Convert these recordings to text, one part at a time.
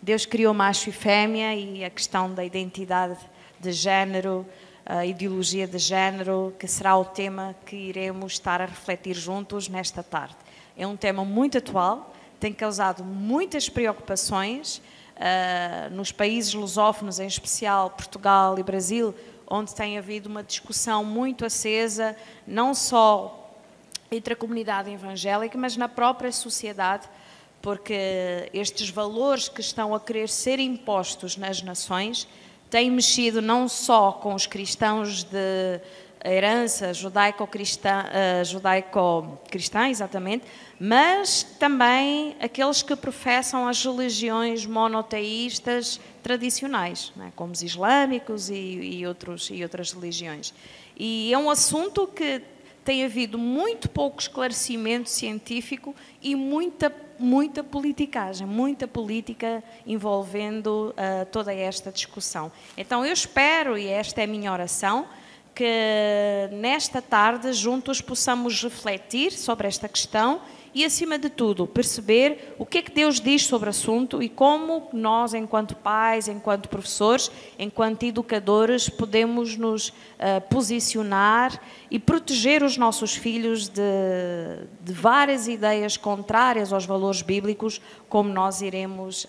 Deus criou macho e fêmea e a questão da identidade de género, a ideologia de género, que será o tema que iremos estar a refletir juntos nesta tarde. É um tema muito atual, tem causado muitas preocupações nos países lusófonos, em especial Portugal e Brasil, onde tem havido uma discussão muito acesa, não só entre a comunidade evangélica, mas na própria sociedade, porque estes valores que estão a querer ser impostos nas nações têm mexido não só com os cristãos de herança judaico-cristã, exatamente, mas também aqueles que professam as religiões monoteístas tradicionais, não é? Como os islâmicos e outras religiões. E é um assunto que tem havido muito pouco esclarecimento científico e muita politicagem, muita política envolvendo toda esta discussão. Então eu espero, e esta é a minha oração, que nesta tarde juntos possamos refletir sobre esta questão e, acima de tudo, perceber o que é que Deus diz sobre o assunto e como nós, enquanto pais, enquanto professores, enquanto educadores, podemos nos posicionar e proteger os nossos filhos de várias ideias contrárias aos valores bíblicos, como nós iremos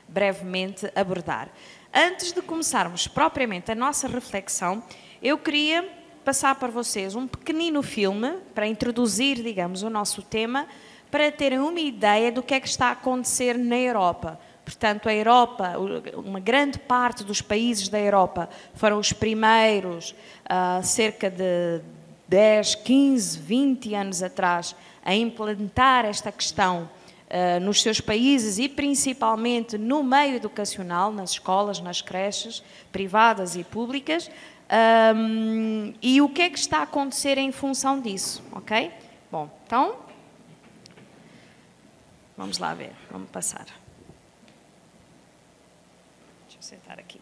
brevemente abordar. Antes de começarmos propriamente a nossa reflexão, eu queria passar para vocês um pequenino filme para introduzir, digamos, o nosso tema, para terem uma ideia do que é que está a acontecer na Europa. Portanto, a Europa, uma grande parte dos países da Europa foram os primeiros, cerca de 10, 15, 20 anos atrás, a implantar esta questão nos seus países e principalmente no meio educacional, nas escolas, nas creches, privadas e públicas, e o que é que está a acontecer em função disso, ok? Bom, então, vamos lá ver, vamos passar. Deixa eu sentar aqui.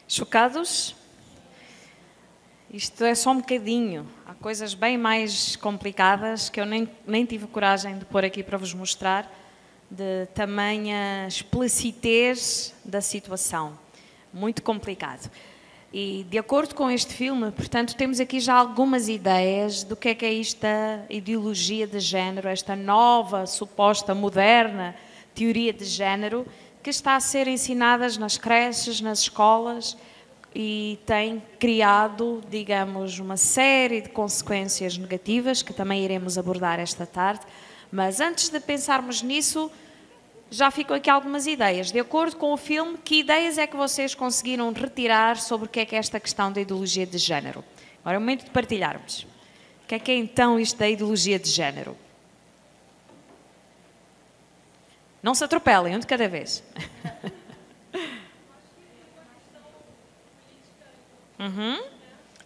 Chocados? Isto é só um bocadinho. Há coisas bem mais complicadas que eu nem tive coragem de pôr aqui para vos mostrar, de tamanha explicitez da situação. Muito complicado. E, de acordo com este filme, portanto, temos aqui já algumas ideias do que é esta ideologia de género, esta nova, suposta, moderna teoria de género, que está a ser ensinada nas creches, nas escolas, e tem criado, digamos, uma série de consequências negativas, que também iremos abordar esta tarde. Mas antes de pensarmos nisso, já ficam aqui algumas ideias. De acordo com o filme, que ideias é que vocês conseguiram retirar sobre o que é esta questão da ideologia de género? Agora é o momento de partilharmos. O que é então isto da ideologia de género? Não se atropelem, um de cada vez.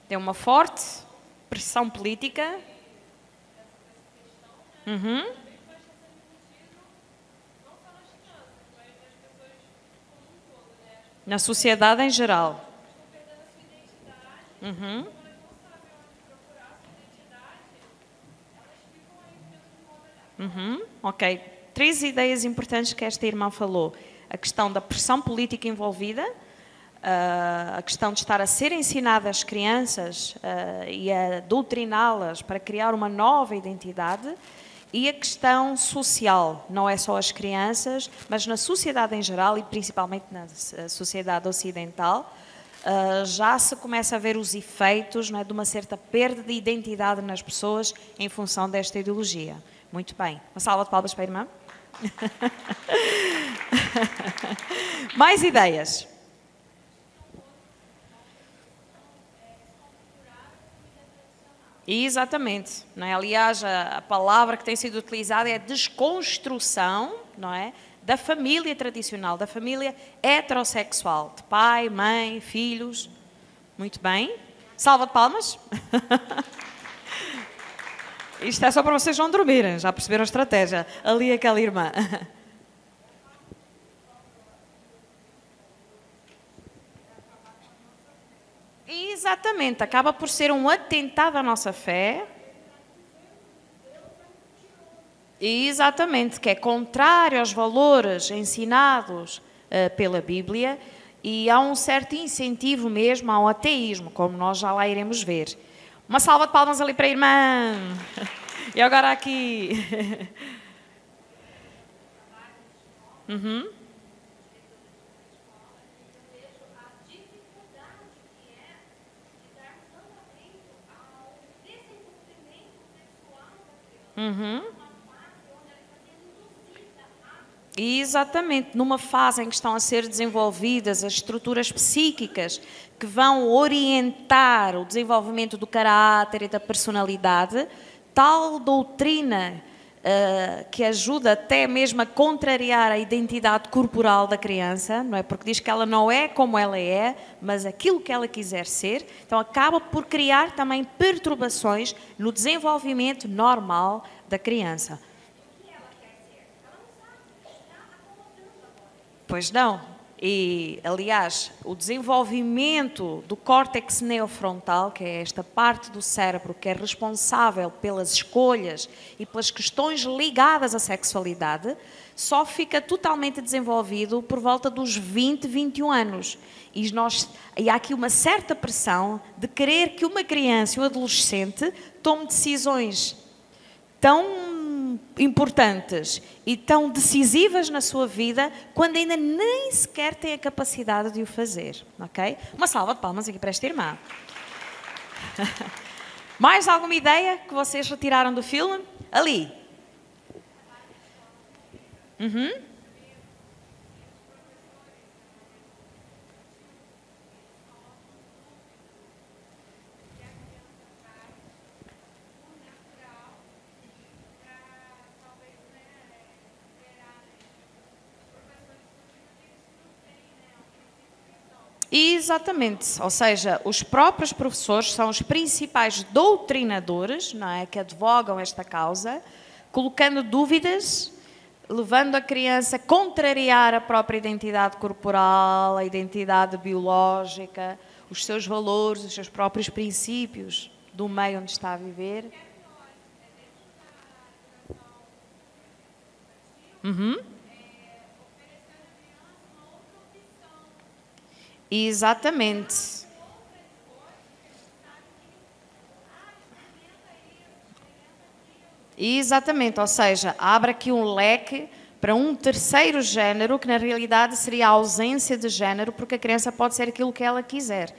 Tem uma forte pressão política. Na sociedade em geral. Ok. 3 ideias importantes que esta irmã falou. A questão da pressão política envolvida, a questão de estar a ser ensinada às crianças e a doutriná-las para criar uma nova identidade, e a questão social, não é só as crianças, mas na sociedade em geral e principalmente na sociedade ocidental, já se começa a ver os efeitos, não é, de uma certa perda de identidade nas pessoas em função desta ideologia. Muito bem. Uma salva de palmas para a irmã. Mais ideias? Exatamente, não é? Aliás, a palavra que tem sido utilizada é desconstrução, não é? Da família tradicional, da família heterossexual, de pai, mãe, filhos. Muito bem. Salva de palmas. Isto é só para vocês não dormirem, já perceberam a estratégia. Ali aquela irmã. Exatamente, acaba por ser um atentado à nossa fé. Exatamente, que é contrário aos valores ensinados pela Bíblia, e há um certo incentivo mesmo ao ateísmo, como nós já lá iremos ver. Uma salva de palmas ali para a irmã. E agora aqui. Exatamente, numa fase em que estão a ser desenvolvidas as estruturas psíquicas que vão orientar o desenvolvimento do caráter e da personalidade, tal doutrina que ajuda até mesmo a contrariar a identidade corporal da criança, não é? Porque diz que ela não é como ela é, mas aquilo que ela quiser ser, então acaba por criar também perturbações no desenvolvimento normal da criança. Pois não. E, aliás, o desenvolvimento do córtex neofrontal, que é esta parte do cérebro que é responsável pelas escolhas e pelas questões ligadas à sexualidade, só fica totalmente desenvolvido por volta dos 20, 21 anos. E há aqui uma certa pressão de querer que uma criança e um adolescente tome decisões tão importantes e tão decisivas na sua vida, quando ainda nem sequer tem a capacidade de o fazer, ok? Uma salva de palmas aqui para esta irmã. Mais alguma ideia que vocês retiraram do filme? Ali. Exatamente, ou seja, os próprios professores são os principais doutrinadores, não é, que advogam esta causa, colocando dúvidas, levando a criança a contrariar a própria identidade corporal, a identidade biológica, os seus valores, os seus próprios princípios do meio onde está a viver. Exatamente. Exatamente, ou seja, abre aqui um leque para um terceiro género, que na realidade seria a ausência de género, porque a criança pode ser aquilo que ela quiser.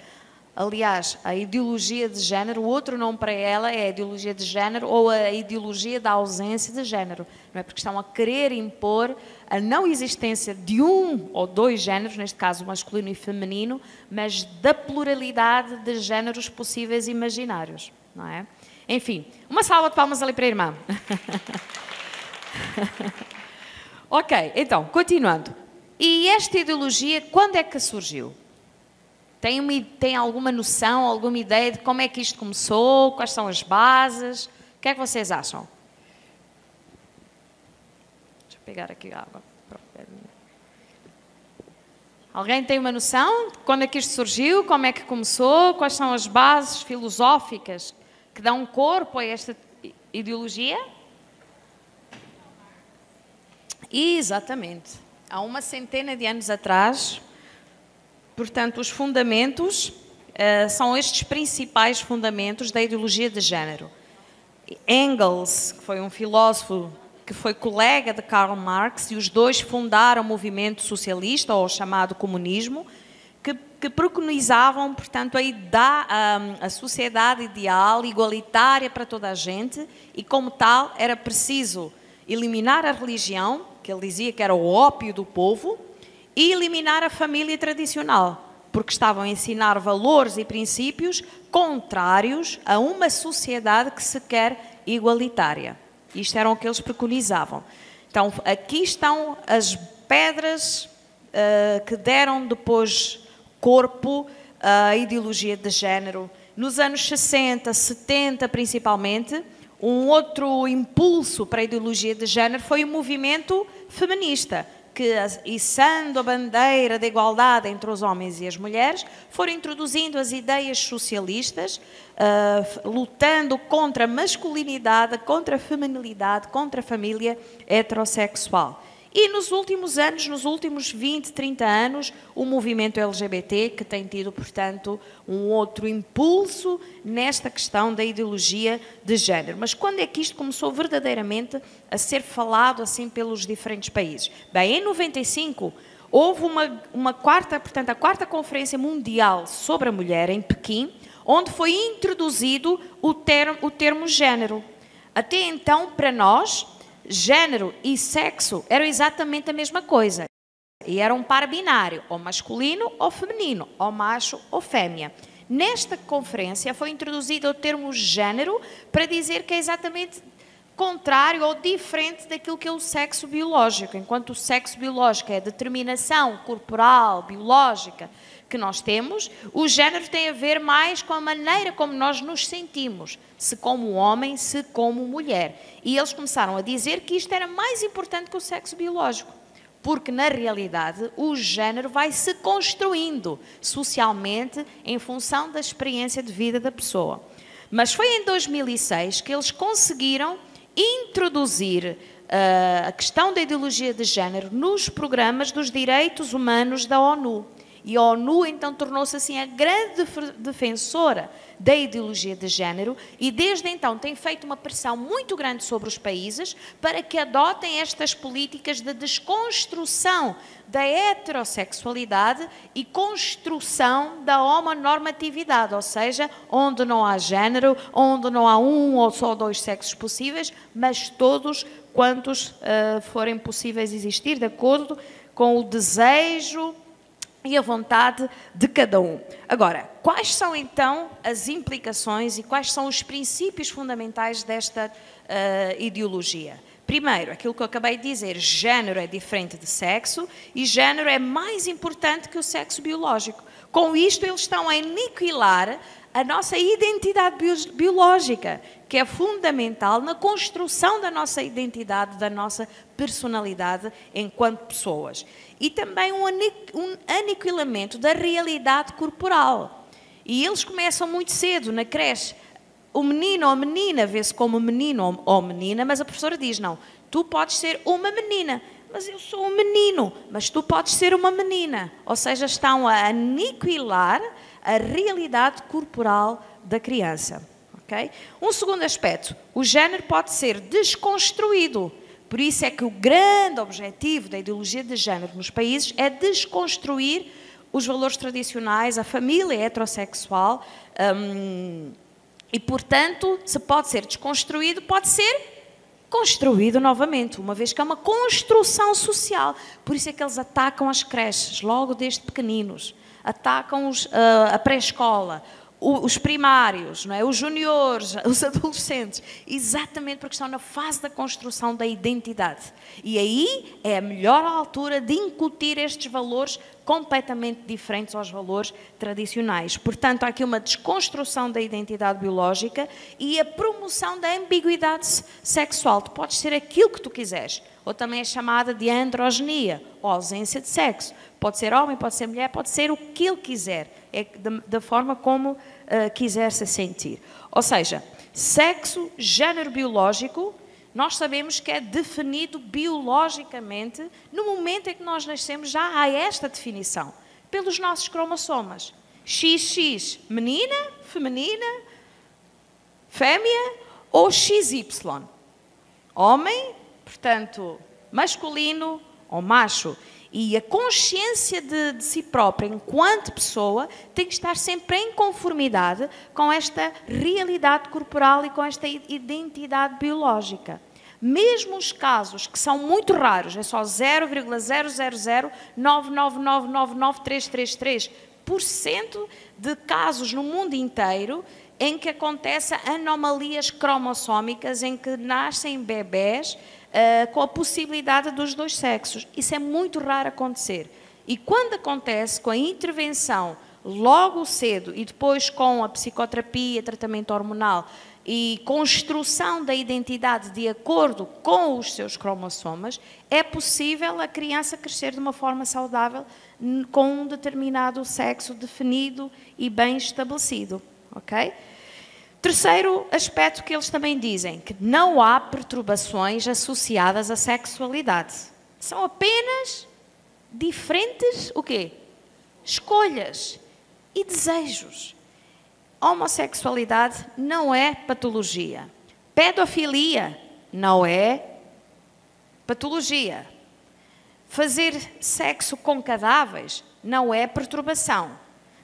Aliás, a ideologia de género, o outro nome para ela é a ideologia de género ou a ideologia da ausência de género. Não é porque estão a querer impor a não existência de um ou dois géneros, neste caso masculino e feminino, mas da pluralidade de géneros possíveis e imaginários, não é? Enfim, uma salva de palmas ali para a irmã. Ok, então, continuando. E esta ideologia, quando é que surgiu? Tem alguma noção, alguma ideia de como é que isto começou? Quais são as bases? O que é que vocês acham? Deixa eu pegar aqui a água. Alguém tem uma noção de quando é que isto surgiu? Como é que começou? Quais são as bases filosóficas que dão corpo a esta ideologia? Exatamente. Há uma centena de anos atrás, portanto, os fundamentos são estes principais fundamentos da ideologia de género. Engels, que foi um filósofo que foi colega de Karl Marx, e os dois fundaram o movimento socialista, ou chamado comunismo, que preconizavam, portanto, a sociedade ideal, igualitária para toda a gente, e como tal era preciso eliminar a religião, que ele dizia que era o ópio do povo, e eliminar a família tradicional, porque estavam a ensinar valores e princípios contrários a uma sociedade que se quer igualitária. Isto era o que eles preconizavam. Então, aqui estão as pedras que deram depois corpo à ideologia de género. Nos anos 60, 70 principalmente, um outro impulso para a ideologia de género foi o movimento feminista, que, içando a bandeira da igualdade entre os homens e as mulheres, foram introduzindo as ideias socialistas, lutando contra a masculinidade, contra a feminilidade, contra a família heterossexual. E nos últimos anos, nos últimos 20, 30 anos, o movimento LGBT, que tem tido, portanto, um outro impulso nesta questão da ideologia de género. Mas quando é que isto começou verdadeiramente a ser falado assim pelos diferentes países? Bem, em 95 houve uma quarta, portanto, a quarta Conferência Mundial sobre a Mulher em Pequim, onde foi introduzido o termo género. Até então, para nós, género e sexo eram exatamente a mesma coisa. E era um par binário, ou masculino ou feminino, ou macho ou fêmea. Nesta conferência foi introduzido o termo género para dizer que é exatamente contrário ou diferente daquilo que é o sexo biológico. Enquanto o sexo biológico é a determinação corporal, biológica que nós temos, o género tem a ver mais com a maneira como nós nos sentimos, se como homem, se como mulher. E eles começaram a dizer que isto era mais importante que o sexo biológico, porque na realidade o género vai se construindo socialmente em função da experiência de vida da pessoa. Mas foi em 2006 que eles conseguiram introduzir a questão da ideologia de género nos programas dos direitos humanos da ONU. E a ONU, então, tornou-se assim a grande defensora da ideologia de género e, desde então, tem feito uma pressão muito grande sobre os países para que adotem estas políticas de desconstrução da heterossexualidade e construção da homonormatividade, ou seja, onde não há género, onde não há um ou só dois sexos possíveis, mas todos quantos forem possíveis existir, de acordo com o desejo e a vontade de cada um. Agora, quais são então as implicações e quais são os princípios fundamentais desta ideologia? Primeiro, aquilo que eu acabei de dizer, género é diferente de sexo e género é mais importante que o sexo biológico. Com isto, eles estão a aniquilar a nossa identidade biológica, que é fundamental na construção da nossa identidade, da nossa personalidade enquanto pessoas. E também um aniquilamento da realidade corporal. E eles começam muito cedo, na creche. O menino ou a menina vê-se como menino ou menina, mas a professora diz, não, tu podes ser uma menina, mas eu sou um menino, mas tu podes ser uma menina. Ou seja, estão a aniquilar a realidade corporal da criança. Okay? Um segundo aspecto, o género pode ser desconstruído. Por isso é que o grande objetivo da ideologia de género nos países é desconstruir os valores tradicionais, a família heterossexual, e, portanto, se pode ser desconstruído, pode ser construído novamente, uma vez que é uma construção social. Por isso é que eles atacam as creches, logo desde pequeninos. Atacam a pré-escola, os primários, não é? Os juniores, os adolescentes, exatamente porque estão na fase da construção da identidade. E aí é a melhor altura de incutir estes valores completamente diferentes aos valores tradicionais. Portanto, há aqui uma desconstrução da identidade biológica e a promoção da ambiguidade sexual. Tu podes ser aquilo que tu quiseres, ou também é chamada de androgenia, ou ausência de sexo. Pode ser homem, pode ser mulher, pode ser o que ele quiser, é da forma como quiser se sentir. Ou seja, sexo, género biológico, nós sabemos que é definido biologicamente, no momento em que nós nascemos já há esta definição, pelos nossos cromossomas. XX, menina, feminina, fêmea, ou XY, homem, portanto, masculino ou macho. E a consciência de si própria, enquanto pessoa, tem que estar sempre em conformidade com esta realidade corporal e com esta identidade biológica. Mesmo os casos que são muito raros, é só 0,00099999333% de casos no mundo inteiro em que acontecem anomalias cromossómicas, em que nascem bebés com a possibilidade dos dois sexos. Isso é muito raro acontecer. E quando acontece, com a intervenção logo cedo e depois com a psicoterapia, tratamento hormonal e construção da identidade de acordo com os seus cromossomas, é possível a criança crescer de uma forma saudável com um determinado sexo definido e bem estabelecido. Ok? Terceiro aspecto que eles também dizem, que não há perturbações associadas à sexualidade. São apenas diferentes, o quê? Escolhas e desejos. Homossexualidade não é patologia. Pedofilia não é patologia. Fazer sexo com cadáveres não é perturbação.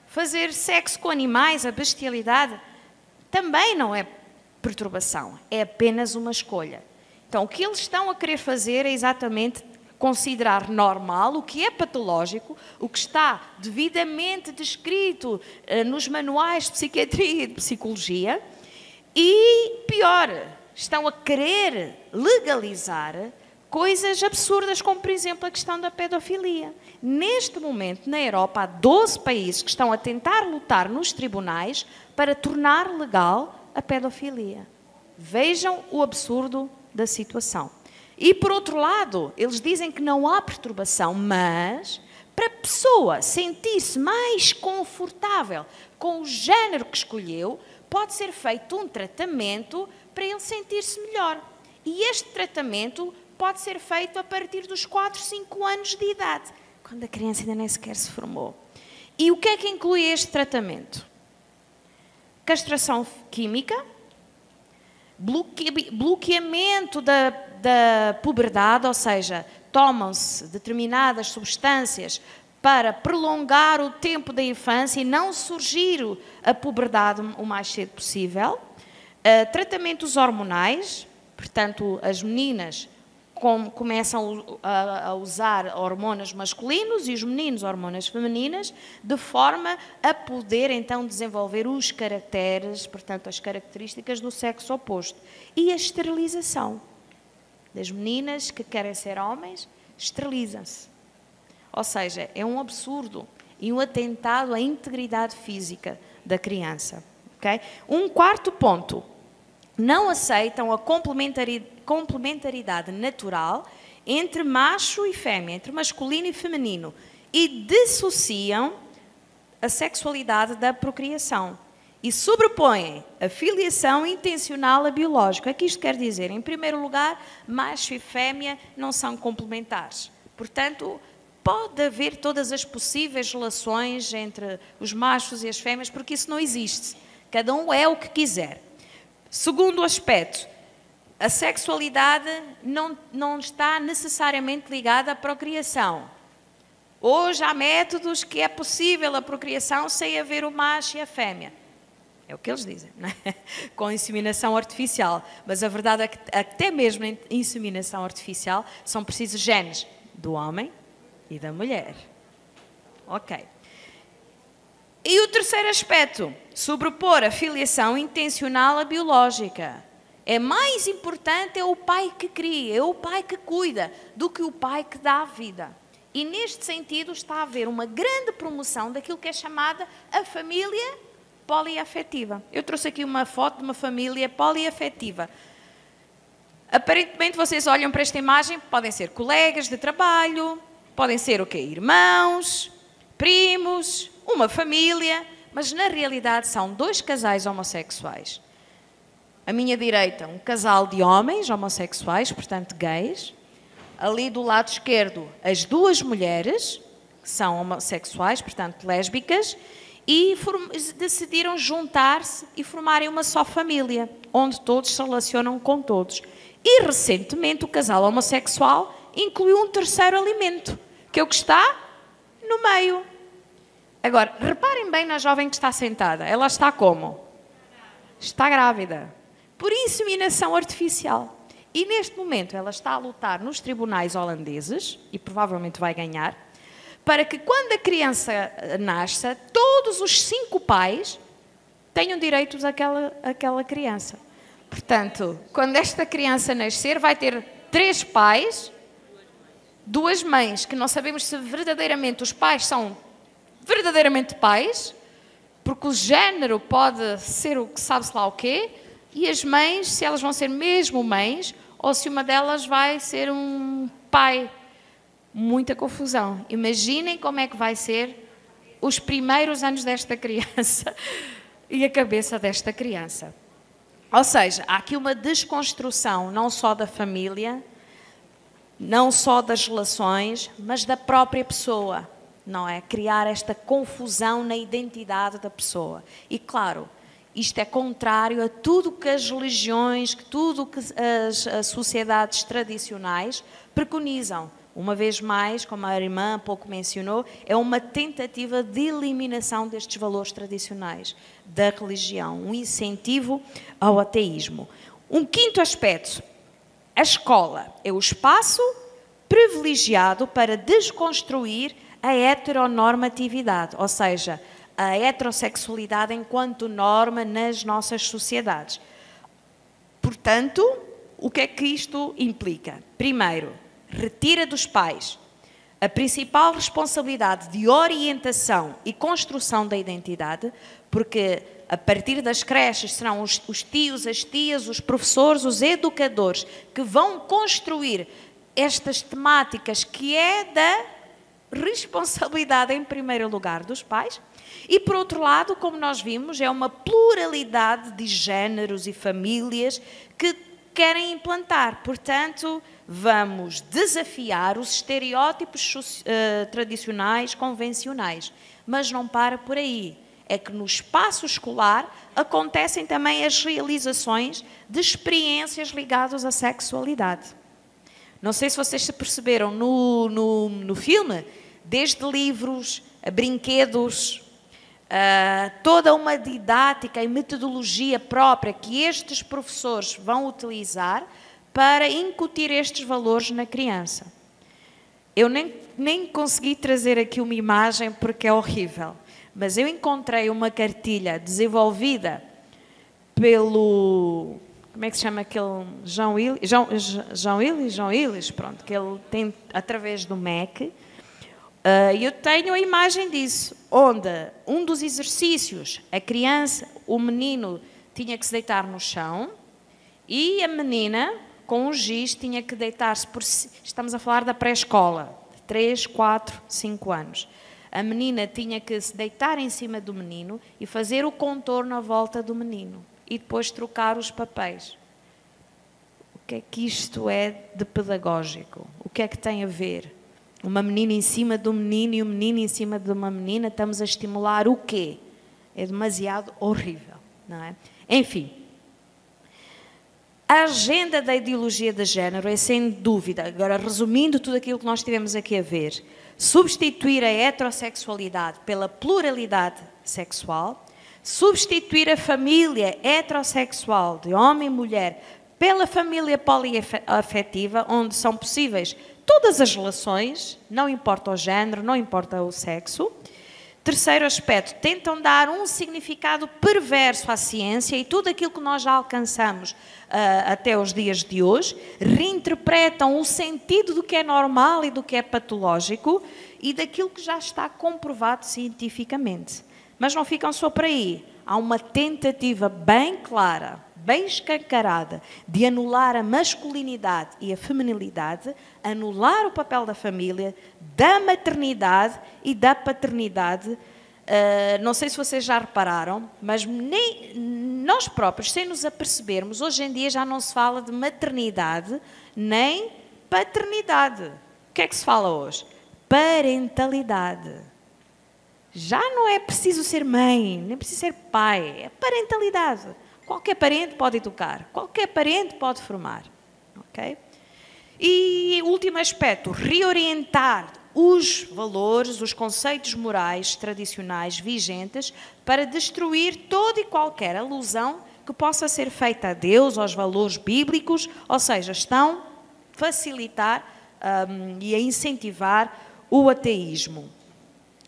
Fazer sexo com animais, a bestialidade, também não é perturbação, é apenas uma escolha. Então, o que eles estão a querer fazer é exatamente considerar normal o que é patológico, o que está devidamente descrito nos manuais de psiquiatria e de psicologia, e, pior, estão a querer legalizar coisas absurdas, como, por exemplo, a questão da pedofilia. Neste momento, na Europa, há 12 países que estão a tentar lutar nos tribunais para tornar legal a pedofilia. Vejam o absurdo da situação. E, por outro lado, eles dizem que não há perturbação, mas para a pessoa sentir-se mais confortável com o género que escolheu, pode ser feito um tratamento para ele sentir-se melhor. E este tratamento pode ser feito a partir dos 4, 5 anos de idade, quando a criança ainda nem sequer se formou. E o que é que inclui este tratamento? Castração química, bloqueamento da puberdade, ou seja, tomam-se determinadas substâncias para prolongar o tempo da infância e não surgir a puberdade o mais cedo possível. Tratamentos hormonais, portanto, as meninas começam a usar hormonas masculinos e os meninos hormonas femininas, de forma a poder então desenvolver os caracteres, portanto as características do sexo oposto. E a esterilização. das meninas que querem ser homens, esterilizam-se. Ou seja, é um absurdo e um atentado à integridade física da criança. Okay? Um quarto ponto. Não aceitam a complementaridade natural entre macho e fêmea, entre masculino e feminino, e dissociam a sexualidade da procriação e sobrepõem a filiação intencional a biológico. O que isto quer dizer? Em primeiro lugar, macho e fêmea não são complementares. Portanto, pode haver todas as possíveis relações entre os machos e as fêmeas, porque isso não existe. Cada um é o que quiser. Segundo aspecto, a sexualidade não está necessariamente ligada à procriação. Hoje há métodos que é possível a procriação sem haver o macho e a fêmea. É o que eles dizem, não é? Com inseminação artificial. Mas a verdade é que até mesmo em inseminação artificial são precisos genes do homem e da mulher. Ok. E o terceiro aspecto, sobrepor a filiação intencional à biológica. É mais importante é o pai que cria, é o pai que cuida, do que o pai que dá a vida. E neste sentido está a haver uma grande promoção daquilo que é chamada a família poliafetiva. Eu trouxe aqui uma foto de uma família poliafetiva. Aparentemente vocês olham para esta imagem, podem ser colegas de trabalho, podem ser o quê? Irmãos, primos, uma família, mas na realidade são dois casais homossexuais. À minha direita, um casal de homens homossexuais, portanto gays. Ali do lado esquerdo, as duas mulheres, que são homossexuais, portanto lésbicas, e decidiram juntar-se e formarem uma só família, onde todos se relacionam com todos. E recentemente o casal homossexual incluiu um terceiro elemento, que é o que está no meio. Agora, reparem bem na jovem que está sentada. Ela está como? Está grávida. Por inseminação artificial. E neste momento ela está a lutar nos tribunais holandeses, e provavelmente vai ganhar, para que quando a criança nasça, todos os 5 pais tenham direitos àquela criança. Portanto, quando esta criança nascer, vai ter 3 pais, 2 mães, que não sabemos se verdadeiramente os pais são verdadeiramente pais, porque o género pode ser o que sabe-se lá o quê, e as mães, se elas vão ser mesmo mães, ou se uma delas vai ser um pai. Muita confusão. Imaginem como é que vai ser os primeiros anos desta criança e a cabeça desta criança. Ou seja, há aqui uma desconstrução não só da família, não só das relações, mas da própria pessoa, não é? Criar esta confusão na identidade da pessoa. E claro, isto é contrário a tudo que as religiões, tudo que as sociedades tradicionais preconizam. Uma vez mais, como a irmã há pouco mencionou, é uma tentativa de eliminação destes valores tradicionais da religião, um incentivo ao ateísmo. Um quinto aspecto, a escola é o espaço privilegiado para desconstruir a heteronormatividade, ou seja, a heterossexualidade enquanto norma nas nossas sociedades. Portanto, o que é que isto implica? Primeiro, retira dos pais a principal responsabilidade de orientação e construção da identidade, porque a partir das creches serão os tios, as tias, os professores, os educadores que vão construir estas temáticas que é da responsabilidade em primeiro lugar dos pais. E por outro lado, como nós vimos, é uma pluralidade de géneros e famílias que querem implantar. Portanto, vamos desafiar os estereótipos tradicionais, convencionais. Mas não para por aí. É que no espaço escolar acontecem também as realizações de experiências ligadas à sexualidade. Não sei se vocês se perceberam no filme, desde livros, a brinquedos, toda uma didática e metodologia própria que estes professores vão utilizar para incutir estes valores na criança. Eu nem consegui trazer aqui uma imagem porque é horrível, mas eu encontrei uma cartilha desenvolvida pelo como é que se chama aquele João Willis, pronto, que ele tem através do MEC. E eu tenho a imagem disso, onde um dos exercícios, a criança, o menino tinha que se deitar no chão e a menina, com um giz, tinha que deitar-se por... Estamos a falar da pré-escola, 3, 4, 5 anos. A menina tinha que se deitar em cima do menino e fazer o contorno à volta do menino. E depois trocar os papéis. O que é que isto é de pedagógico? O que é que tem a ver? Uma menina em cima do menino e um menino em cima de uma menina, estamos a estimular o quê? É demasiado horrível, não é? Enfim, a agenda da ideologia de género é sem dúvida, agora resumindo tudo aquilo que nós tivemos aqui a ver, substituir a heterossexualidade pela pluralidade sexual, substituir a família heterossexual de homem e mulher pela família poliafetiva, onde são possíveis todas as relações, não importa o género, não importa o sexo. Terceiro aspecto, tentam dar um significado perverso à ciência e tudo aquilo que nós já alcançamos até os dias de hoje, reinterpretam o sentido do que é normal e do que é patológico e daquilo que já está comprovado cientificamente. Mas não ficam só por aí. Há uma tentativa bem clara, bem escancarada, de anular a masculinidade e a feminilidade, anular o papel da família, da maternidade e da paternidade. Não sei se vocês já repararam, mas nem nós próprios, sem nos apercebermos, hoje em dia já não se fala de maternidade nem paternidade. O que é que se fala hoje? Parentalidade. Já não é preciso ser mãe, nem preciso ser pai, é parentalidade. Qualquer parente pode educar, qualquer parente pode formar. Okay? E último aspecto, reorientar os valores, os conceitos morais tradicionais vigentes para destruir toda e qualquer alusão que possa ser feita a Deus, aos valores bíblicos, ou seja, estão a facilitar e a incentivar o ateísmo.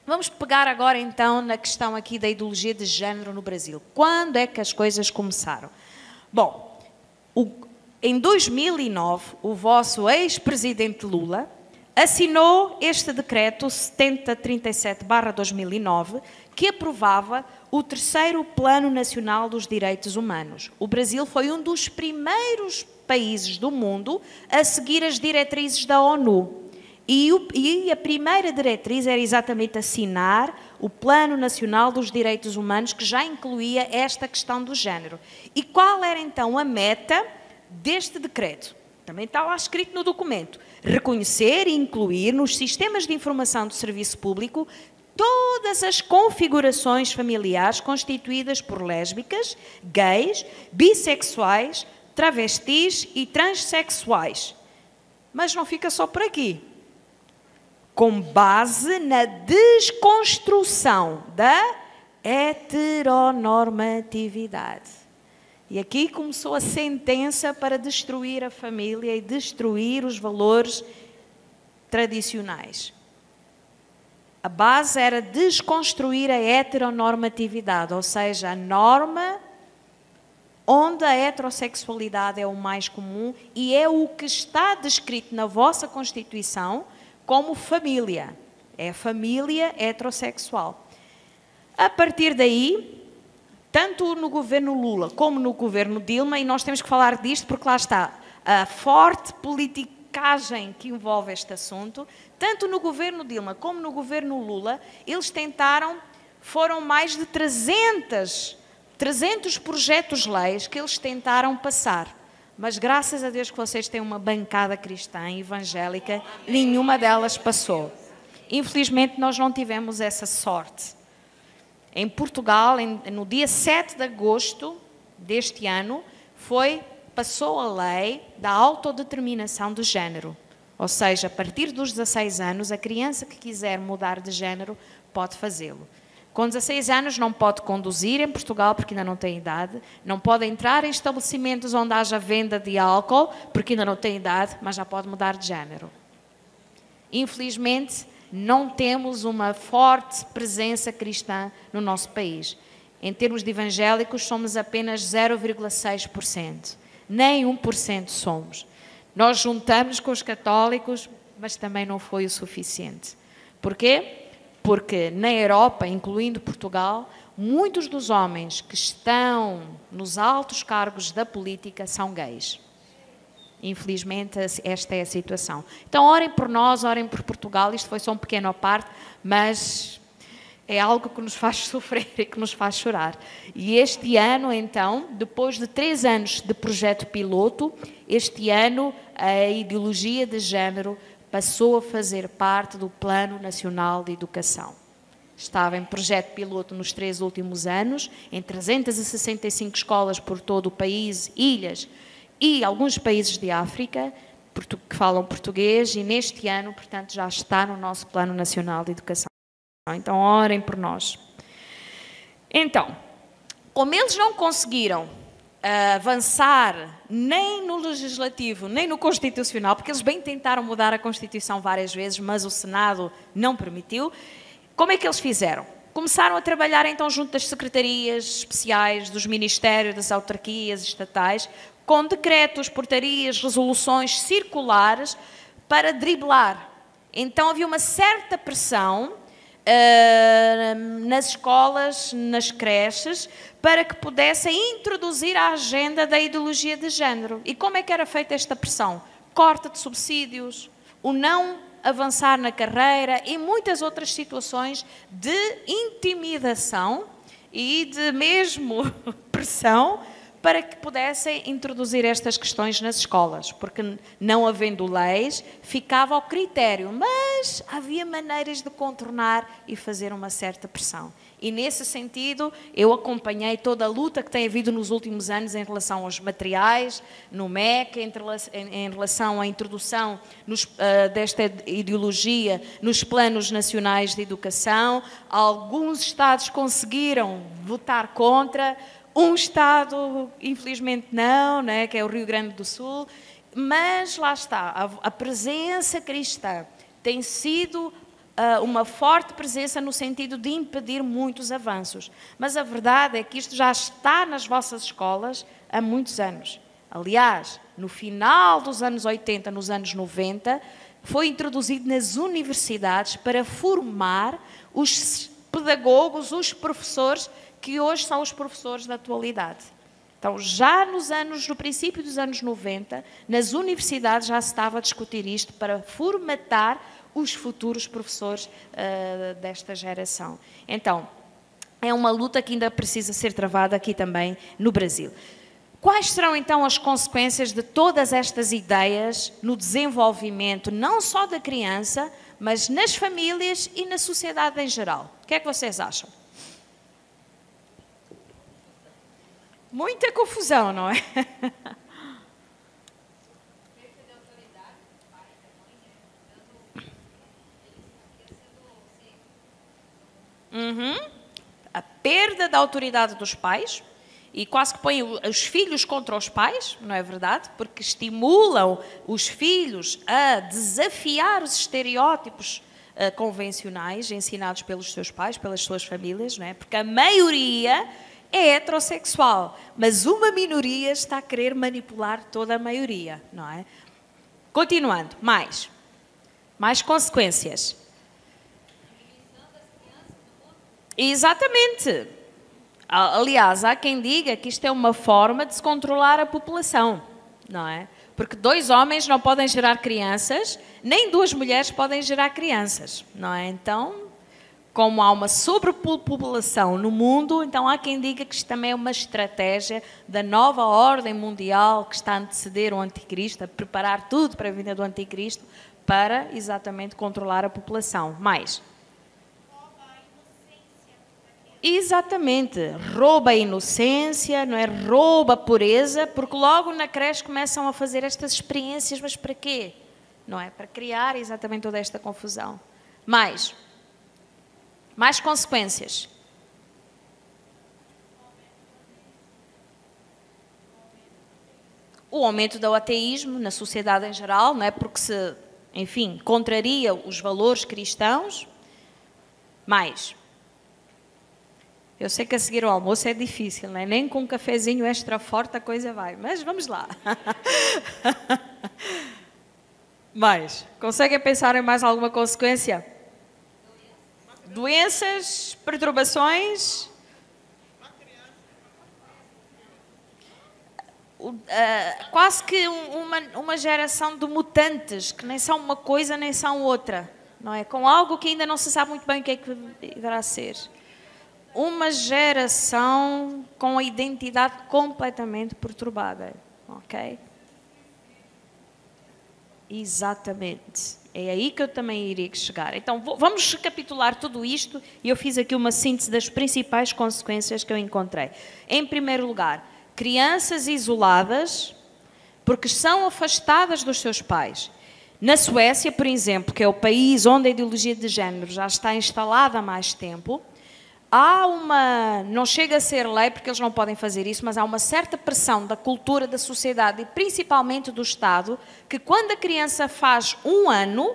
Vamos pegar agora então na questão aqui da ideologia de género no Brasil. Quando é que as coisas começaram? Bom, em 2009, o vosso ex-presidente Lula assinou este decreto 7037/2009, que aprovava o terceiro Plano Nacional dos Direitos Humanos. O Brasil foi um dos primeiros países do mundo a seguir as diretrizes da ONU. E a primeira diretriz era exatamente assinar o Plano Nacional dos Direitos Humanos, que já incluía esta questão do género. E qual era então a meta deste decreto? Também está lá escrito no documento. Reconhecer e incluir nos sistemas de informação do serviço público todas as configurações familiares constituídas por lésbicas, gays, bissexuais, travestis e transexuais. Mas não fica só por aqui. Com base na desconstrução da heteronormatividade. E aqui começou a sentença para destruir a família e destruir os valores tradicionais. A base era desconstruir a heteronormatividade, ou seja, a norma onde a heterossexualidade é o mais comum e é o que está descrito na vossa Constituição como família. É a família heterossexual. A partir daí, tanto no governo Lula como no governo Dilma, e nós temos que falar disto porque lá está a forte politicagem que envolve este assunto, tanto no governo Dilma como no governo Lula, eles tentaram, foram mais de 300 projetos-leis que eles tentaram passar. Mas graças a Deus que vocês têm uma bancada cristã evangélica, nenhuma delas passou. Infelizmente nós não tivemos essa sorte. Em Portugal, no dia 7 de agosto deste ano, passou a lei da autodeterminação de género. Ou seja, a partir dos 16 anos, a criança que quiser mudar de género pode fazê-lo. Com 16 anos não pode conduzir em Portugal porque ainda não tem idade, não pode entrar em estabelecimentos onde haja venda de álcool porque ainda não tem idade, mas já pode mudar de género. Infelizmente, não temos uma forte presença cristã no nosso país. Em termos de evangélicos, somos apenas 0,6%. Nem 1% somos. Nós juntamos com os católicos, mas também não foi o suficiente. Porquê? Porque na Europa, incluindo Portugal, muitos dos homens que estão nos altos cargos da política são gays. Infelizmente, esta é a situação. Então, orem por nós, orem por Portugal. Isto foi só um pequeno à parte, mas é algo que nos faz sofrer e que nos faz chorar. E este ano, então, depois de 3 anos de projeto piloto, este ano a ideologia de género passou a fazer parte do Plano Nacional de Educação. Estava em projeto piloto nos 3 últimos anos, em 365 escolas por todo o país, ilhas e alguns países de África que falam português, e neste ano, portanto, já está no nosso Plano Nacional de Educação. Então, orem por nós. Então, como eles não conseguiram avançar nem no legislativo, nem no constitucional, porque eles bem tentaram mudar a Constituição várias vezes, mas o Senado não permitiu, como é que eles fizeram? Começaram a trabalhar então junto das secretarias especiais, dos ministérios, das autarquias estatais, com decretos, portarias, resoluções circulares para driblar. Então havia uma certa pressão nas escolas, nas creches, para que pudessem introduzir a agenda da ideologia de género. E como é que era feita esta pressão? Corte de subsídios, o não avançar na carreira e muitas outras situações de intimidação e de mesmo pressão para que pudessem introduzir estas questões nas escolas, porque não havendo leis, ficava ao critério, mas havia maneiras de contornar e fazer uma certa pressão. E nesse sentido, eu acompanhei toda a luta que tem havido nos últimos anos em relação aos materiais, no MEC, em relação à introdução desta ideologia nos planos nacionais de educação. Alguns Estados conseguiram votar contra, um Estado, infelizmente não, né, que é o Rio Grande do Sul, mas lá está, a presença cristã tem sido uma forte presença no sentido de impedir muitos avanços. Mas a verdade é que isto já está nas vossas escolas há muitos anos. Aliás, no final dos anos 80, nos anos 90, foi introduzido nas universidades para formar os pedagogos, os professores, que hoje são os professores da atualidade. Então, já no princípio dos anos 90, nas universidades já se estava a discutir isto para formatar os futuros professores desta geração. Então, é uma luta que ainda precisa ser travada aqui também no Brasil. Quais serão então as consequências de todas estas ideias no desenvolvimento não só da criança, mas nas famílias e na sociedade em geral? O que é que vocês acham? Muita confusão, não é? A perda da autoridade dos pais, e quase que põem os filhos contra os pais, não é verdade? Porque estimulam os filhos a desafiar os estereótipos convencionais ensinados pelos seus pais, pelas suas famílias, não é? Porque a maioria é heterossexual, mas uma minoria está a querer manipular toda a maioria, não é? Continuando, mais consequências. Exatamente. Aliás, há quem diga que isto é uma forma de se controlar a população, não é? Porque 2 homens não podem gerar crianças, nem 2 mulheres podem gerar crianças, não é? Então, como há uma sobrepopulação no mundo, então há quem diga que isto também é uma estratégia da nova ordem mundial que está a anteceder o anticristo, a preparar tudo para a vinda do anticristo, para exatamente controlar a população. Mais. Exatamente, rouba a inocência, não é? Rouba a pureza, porque logo na creche começam a fazer estas experiências, mas para quê? Não é? Para criar exatamente toda esta confusão. Mais consequências. O aumento do ateísmo na sociedade em geral, não é? Porque se, enfim, contraria os valores cristãos. Mais. Eu sei que a seguir ao almoço é difícil, não é? Nem com um cafezinho extra forte a coisa vai, mas vamos lá. Mais, conseguem pensar em mais alguma consequência? Doenças, perturbações... quase que uma geração de mutantes, que nem são uma coisa nem são outra, não é? Com algo que ainda não se sabe muito bem o que é que deverá ser. Uma geração com a identidade completamente perturbada, ok? Exatamente. É aí que eu também iria chegar. Então, vamos recapitular tudo isto e eu fiz aqui uma síntese das principais consequências que eu encontrei. Em primeiro lugar, crianças isoladas porque são afastadas dos seus pais. Na Suécia, por exemplo, que é o país onde a ideologia de género já está instalada há mais tempo, há não chega a ser lei porque eles não podem fazer isso, mas há uma certa pressão da cultura, da sociedade e principalmente do Estado, que quando a criança faz 1 ano,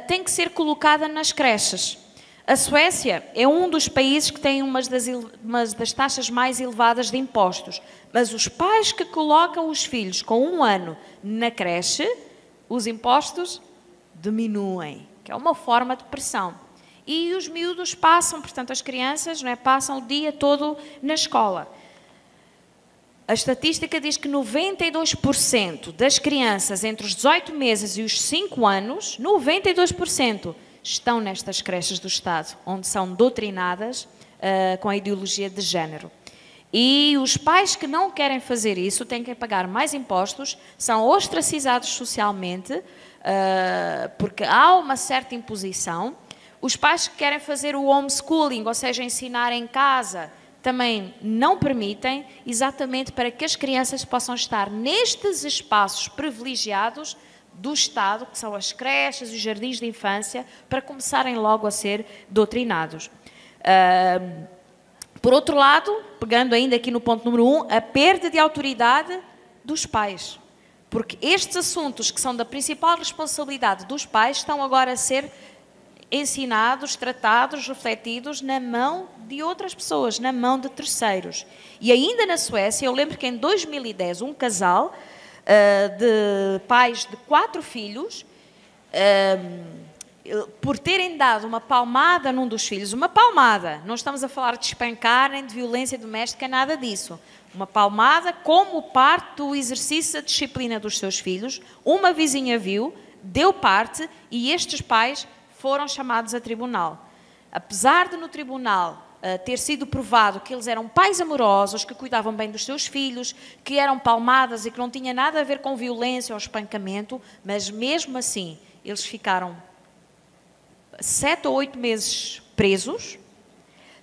tem que ser colocada nas creches. A Suécia é um dos países que tem uma das taxas mais elevadas de impostos, mas os pais que colocam os filhos com 1 ano na creche, os impostos diminuem, que é uma forma de pressão. E os miúdos passam, portanto, as crianças, não é, passam o dia todo na escola. A estatística diz que 92% das crianças entre os 18 meses e os 5 anos, 92%, estão nestas creches do Estado, onde são doutrinadas com a ideologia de género. E os pais que não querem fazer isso têm que pagar mais impostos, são ostracizados socialmente, porque há uma certa imposição. Os pais que querem fazer o homeschooling, ou seja, ensinar em casa, também não permitem, exatamente para que as crianças possam estar nestes espaços privilegiados do Estado, que são as creches, os jardins de infância, para começarem logo a ser doutrinados. Por outro lado, pegando ainda aqui no ponto número 1, a perda de autoridade dos pais. Porque estes assuntos, que são da principal responsabilidade dos pais, estão agora a ser ensinados, tratados, refletidos na mão de outras pessoas, na mão de terceiros. E ainda na Suécia, eu lembro que em 2010, um casal de pais de 4 filhos, por terem dado uma palmada num dos filhos, uma palmada, não estamos a falar de espancar nem de violência doméstica, nada disso, uma palmada como parte do exercício da disciplina dos seus filhos, uma vizinha viu, deu parte e estes pais foram chamados a tribunal. Apesar de no tribunal ter sido provado que eles eram pais amorosos, que cuidavam bem dos seus filhos, que eram palmadas e que não tinha nada a ver com violência ou espancamento, mas mesmo assim eles ficaram 7 ou 8 meses presos,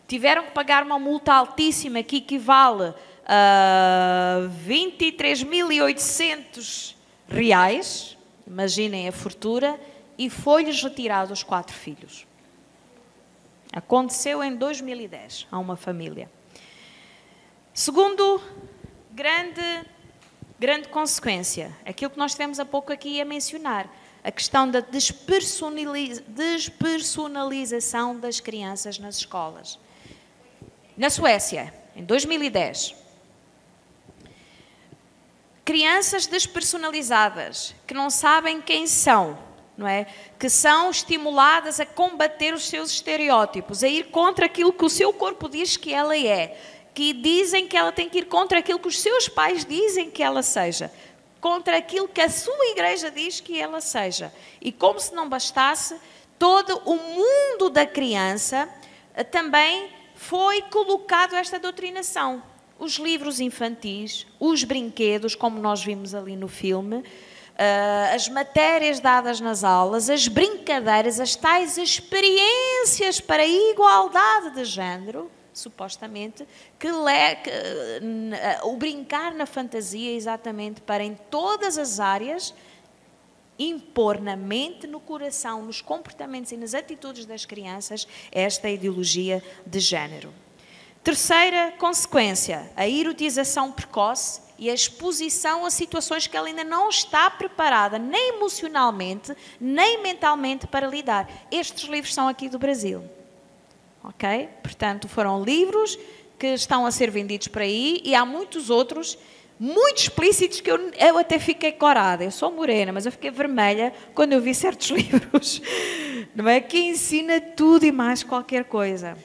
tiveram que pagar uma multa altíssima que equivale a 23.800 reais, imaginem a fortuna, e foi-lhes retirado os 4 filhos. Aconteceu em 2010 a uma família. Segundo grande consequência, aquilo que nós tivemos há pouco aqui a mencionar, a questão da despersonalização das crianças nas escolas. Na Suécia, em 2010, crianças despersonalizadas, que não sabem quem são, não é? Que são estimuladas a combater os seus estereótipos, a ir contra aquilo que o seu corpo diz que ela é, que dizem que ela tem que ir contra aquilo que os seus pais dizem que ela seja, contra aquilo que a sua igreja diz que ela seja. E como se não bastasse, todo o mundo da criança também foi colocado esta doutrinação. Os livros infantis, os brinquedos, como nós vimos ali no filme, as matérias dadas nas aulas, as brincadeiras, as tais experiências para a igualdade de género, supostamente, o brincar na fantasia exatamente para em todas as áreas impor na mente, no coração, nos comportamentos e nas atitudes das crianças esta ideologia de género. Terceira consequência, a erotização precoce e a exposição a situações que ela ainda não está preparada, nem emocionalmente, nem mentalmente para lidar. Estes livros são aqui do Brasil. ok? Portanto, foram livros que estão a ser vendidos por aí e há muitos outros muito explícitos que eu até fiquei corada. Eu sou morena, mas eu fiquei vermelha quando eu vi certos livros, não é? Que ensina tudo e mais qualquer coisa.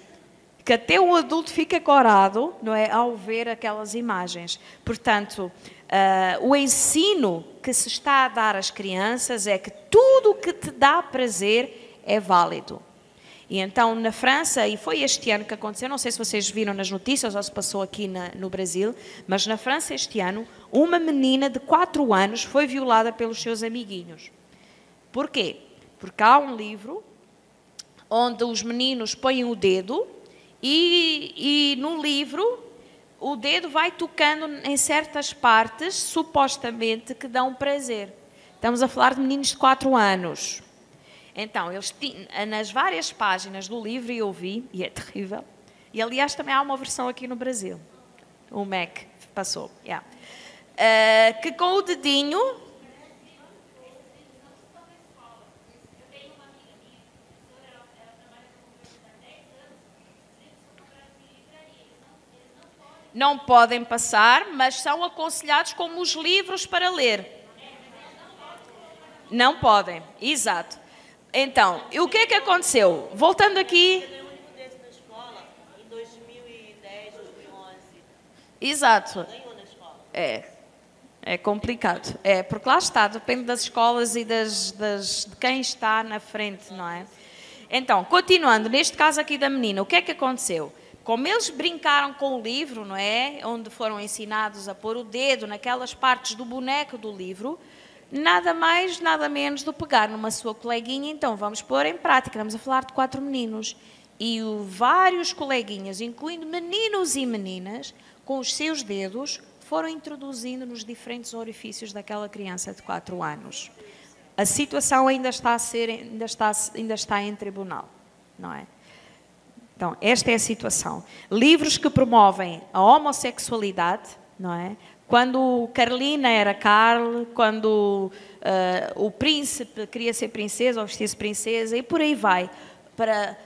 Que até um adulto fica corado, não é? Ao ver aquelas imagens. Portanto, o ensino que se está a dar às crianças é que tudo o que te dá prazer é válido. E então, na França, e foi este ano que aconteceu, não sei se vocês viram nas notícias ou se passou aqui no Brasil, mas na França este ano, uma menina de 4 anos foi violada pelos seus amiguinhos. Porquê? Porque há um livro onde os meninos põem o dedo e no livro o dedo vai tocando em certas partes, supostamente, que dão prazer. Estamos a falar de meninos de 4 anos. Então, eles nas várias páginas do livro, eu vi, e é terrível, e aliás também há uma versão aqui no Brasil, o Mac passou, yeah. Que com o dedinho... Não podem passar, mas são aconselhados como os livros para ler. Não podem, exato. Então, e o que é que aconteceu? Voltando aqui... Eu um livro desse na escola, em 2010, 2011. Exato. Ganhou na escola. É complicado. Porque lá está, depende das escolas e de quem está na frente, não é? Então, continuando, neste caso aqui da menina, o que é que aconteceu? Como eles brincaram com o livro, não é? Onde foram ensinados a pôr o dedo naquelas partes do boneco do livro, nada mais, nada menos do pegar numa sua coleguinha, então vamos pôr em prática. Estamos a falar de 4 meninos. E vários coleguinhas, incluindo meninos e meninas, com os seus dedos, foram introduzindo nos diferentes orifícios daquela criança de 4 anos. A situação ainda está em tribunal, não é? Então, esta é a situação. Livros que promovem a homossexualidade, não é? Quando Carlina era Carl, quando o príncipe queria ser princesa ou vestir-se princesa, e por aí vai, para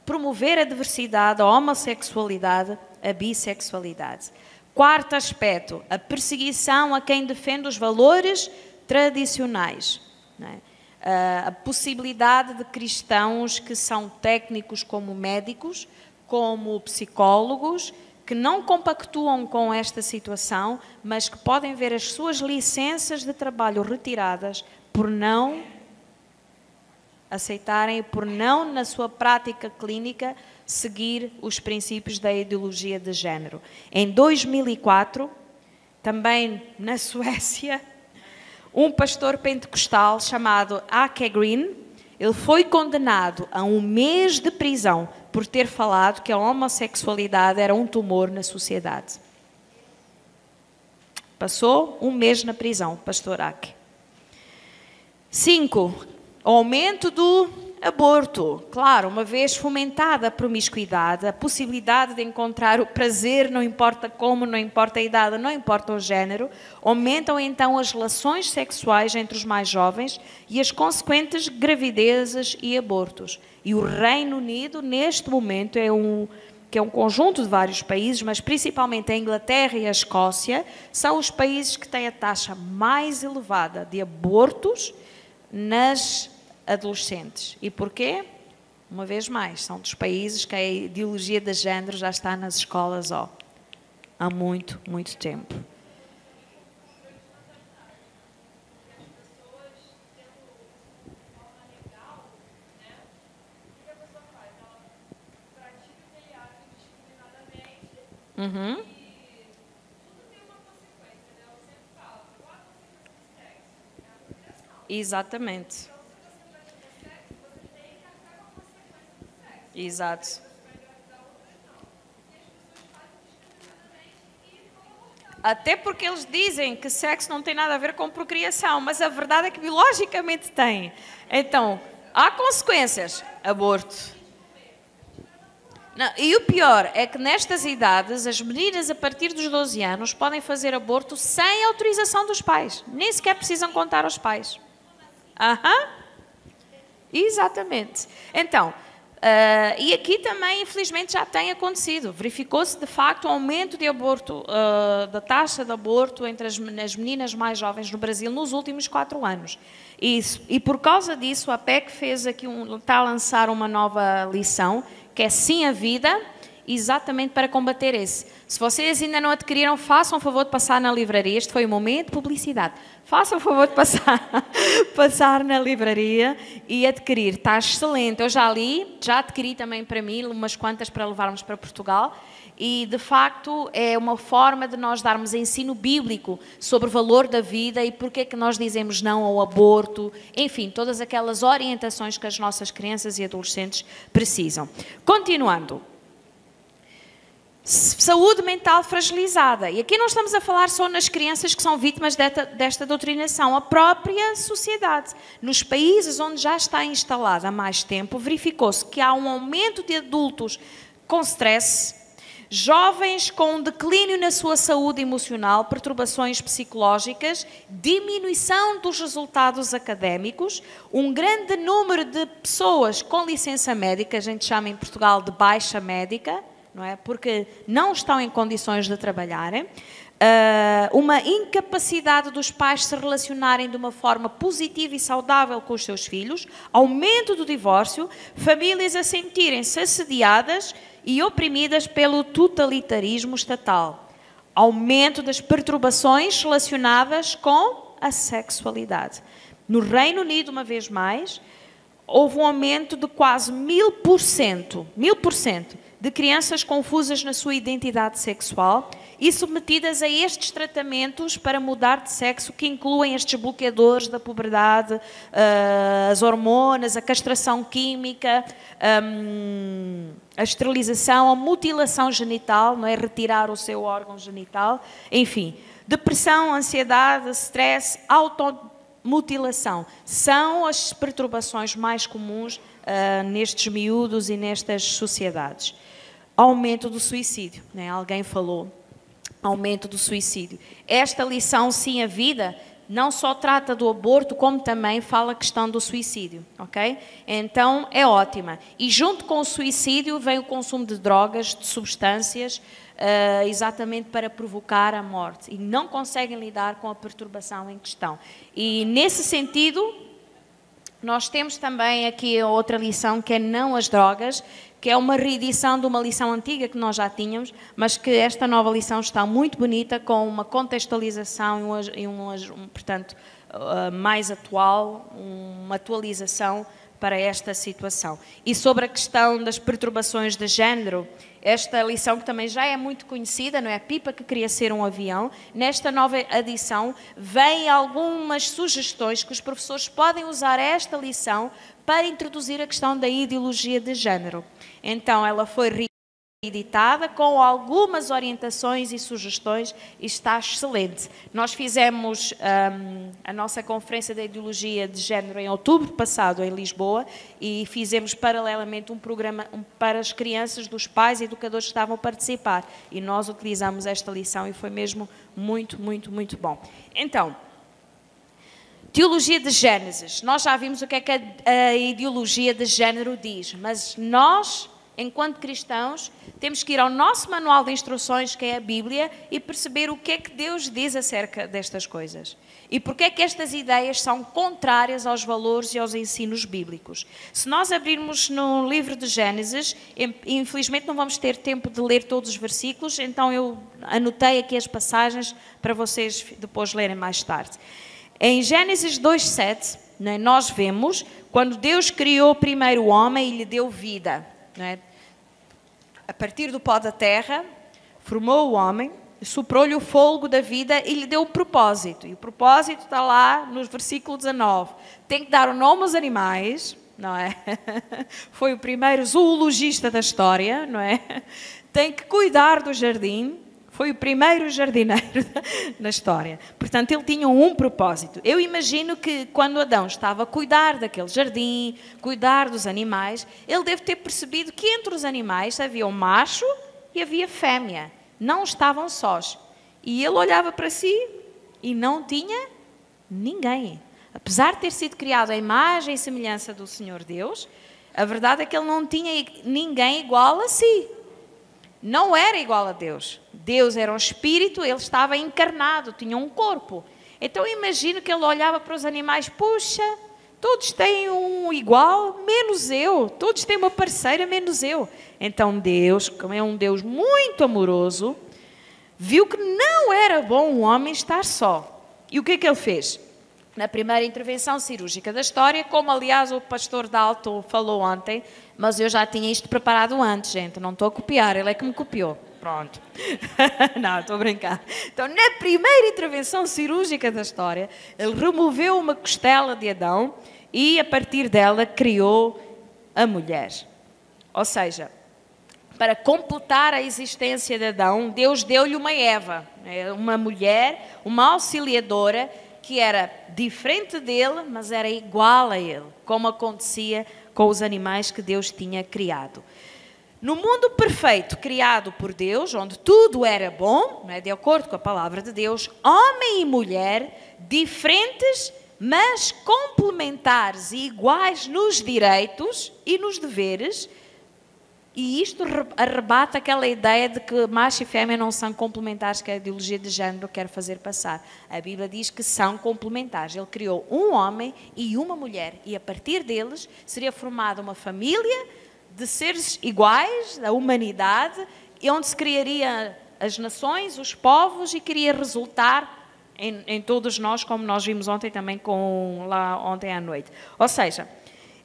promover a diversidade, a homossexualidade, a bissexualidade. Quarto aspecto, a perseguição a quem defende os valores tradicionais. Não é? A possibilidade de cristãos que são técnicos como médicos, como psicólogos, que não compactuam com esta situação, mas que podem ver as suas licenças de trabalho retiradas por não aceitarem, por não, na sua prática clínica, seguir os princípios da ideologia de género. Em 2004, também na Suécia, um pastor pentecostal chamado A.K. Green, ele foi condenado a 1 mês de prisão por ter falado que a homossexualidade era um tumor na sociedade. Passou 1 mês na prisão, pastor A.K. 5. Aumento do aborto. Claro, uma vez fomentada a promiscuidade, a possibilidade de encontrar o prazer, não importa como, não importa a idade, não importa o género, aumentam então as relações sexuais entre os mais jovens e as consequentes gravidezes e abortos. E o Reino Unido, neste momento, que é um conjunto de vários países, mas principalmente a Inglaterra e a Escócia, são os países que têm a taxa mais elevada de abortos nas adolescentes. E porquê? Uma vez mais, são dos países que a ideologia de género já está nas escolas há muito, muito tempo. Uhum. Exatamente. Exato. Até porque eles dizem que sexo não tem nada a ver com procriação, mas a verdade é que biologicamente tem. Então, há consequências. Aborto. Não, e o pior é que nestas idades, as meninas a partir dos 12 anos podem fazer aborto sem autorização dos pais. Nem sequer precisam contar aos pais. Aham. Exatamente. Então, E aqui também, infelizmente, já tem acontecido. Verificou-se, de facto, um aumento de aborto, da taxa de aborto entre as meninas mais jovens no Brasil nos últimos 4 anos. E por causa disso, a PEC está a lançar uma nova lição, que é Sim à Vida, exatamente para combater esse. Se vocês ainda não adquiriram, façam o favor de passar na livraria. Este foi o momento de publicidade. Façam o favor de passar na livraria e adquirir. Está excelente. Eu já li, já adquiri também para mim, umas quantas para levarmos para Portugal. E, de facto, é uma forma de nós darmos ensino bíblico sobre o valor da vida e porque é que nós dizemos não ao aborto. Enfim, todas aquelas orientações que as nossas crianças e adolescentes precisam. Continuando. Saúde mental fragilizada. E aqui não estamos a falar só nas crianças que são vítimas desta doutrinação. A própria sociedade. Nos países onde já está instalada há mais tempo, verificou-se que há um aumento de adultos com stress, jovens com um declínio na sua saúde emocional, perturbações psicológicas, diminuição dos resultados académicos, um grande número de pessoas com licença médica, a gente chama em Portugal de baixa médica, não é? Porque não estão em condições de trabalharem, uma incapacidade dos pais se relacionarem de uma forma positiva e saudável com os seus filhos, aumento do divórcio, famílias a sentirem-se assediadas e oprimidas pelo totalitarismo estatal, aumento das perturbações relacionadas com a sexualidade. No Reino Unido, uma vez mais, houve um aumento de quase 1000%, de crianças confusas na sua identidade sexual e submetidas a estes tratamentos para mudar de sexo, que incluem estes bloqueadores da puberdade, as hormonas, a castração química, a esterilização, a mutilação genital, não é? Retirar o seu órgão genital, enfim, depressão, ansiedade, stress, automutilação. São as perturbações mais comuns nestes miúdos e nestas sociedades. Aumento do suicídio, né? Alguém falou, aumento do suicídio. Esta lição, Sim à Vida, não só trata do aborto, como também fala a questão do suicídio, ok? Então, é ótima. E junto com o suicídio vem o consumo de drogas, de substâncias, exatamente para provocar a morte. E não conseguem lidar com a perturbação em questão. E, nesse sentido, nós temos também aqui outra lição, que é Não às Drogas, que é uma reedição de uma lição antiga que nós já tínhamos, mas que esta nova lição está muito bonita, com uma contextualização portanto, mais atual, uma atualização para esta situação. E sobre a questão das perturbações de género, esta lição que também já é muito conhecida, não é? A pipa que queria ser um avião, nesta nova edição vêm algumas sugestões que os professores podem usar esta lição para introduzir a questão da ideologia de género. Então, ela foi reeditada com algumas orientações e sugestões e está excelente. Nós fizemos a nossa conferência de ideologia de género em outubro passado em Lisboa e fizemos paralelamente um programa para as crianças dos pais e educadores que estavam a participar e nós utilizamos esta lição e foi mesmo muito, muito, muito bom. Então, teologia de Gênesis. Nós já vimos o que é que a ideologia de género diz, mas nós, enquanto cristãos, temos que ir ao nosso manual de instruções, que é a Bíblia, e perceber o que é que Deus diz acerca destas coisas. E porque é que estas ideias são contrárias aos valores e aos ensinos bíblicos. Se nós abrirmos no livro de Gênesis, infelizmente não vamos ter tempo de ler todos os versículos, então eu anotei aqui as passagens para vocês depois lerem mais tarde. Em Gênesis 2:7, né, nós vemos quando Deus criou primeiro o homem e lhe deu vida. Né? A partir do pó da terra, formou o homem, soprou-lhe o fôlego da vida e lhe deu o propósito. E o propósito está lá no versículo 19. Tem que dar o nome aos animais, não é? Foi o primeiro zoologista da história, não é? Tem que cuidar do jardim. Foi o primeiro jardineiro na história. Portanto, ele tinha um propósito. Eu imagino que quando Adão estava a cuidar daquele jardim, cuidar dos animais, ele deve ter percebido que entre os animais havia um macho e havia fêmea. Não estavam sós. E ele olhava para si e não tinha ninguém. Apesar de ter sido criado à imagem e semelhança do Senhor Deus, A verdade é que ele não tinha ninguém igual a si. Não era igual a Deus. Deus era um espírito, ele estava encarnado, tinha um corpo. Então imagino que ele olhava para os animais, puxa, todos têm um igual, menos eu. Todos têm uma parceira, menos eu. Então Deus, como é um Deus muito amoroso, viu que não era bom um homem estar só. E o que é que ele fez? Na primeira intervenção cirúrgica da história, como aliás o pastor Dalton falou ontem, mas eu já tinha isto preparado antes, gente, não estou a copiar, ele é que me copiou. Pronto. Não, estou a brincar. Então, na primeira intervenção cirúrgica da história, ele removeu uma costela de Adão e, a partir dela, criou a mulher. Ou seja, para completar a existência de Adão, Deus deu-lhe uma Eva, uma mulher, uma auxiliadora, que era diferente dele, mas era igual a ele, como acontecia com os animais que Deus tinha criado. No mundo perfeito criado por Deus, onde tudo era bom, de acordo com a palavra de Deus, homem e mulher, diferentes, mas complementares e iguais nos direitos e nos deveres. E isto arrebata aquela ideia de que macho e fêmea não são complementares, que a ideologia de género quer fazer passar. A Bíblia diz que são complementares. Ele criou um homem e uma mulher, e a partir deles seria formada uma família de seres iguais, da humanidade, e onde se criaria as nações, os povos, e queria resultar em todos nós, como nós vimos ontem também, lá ontem à noite. Ou seja,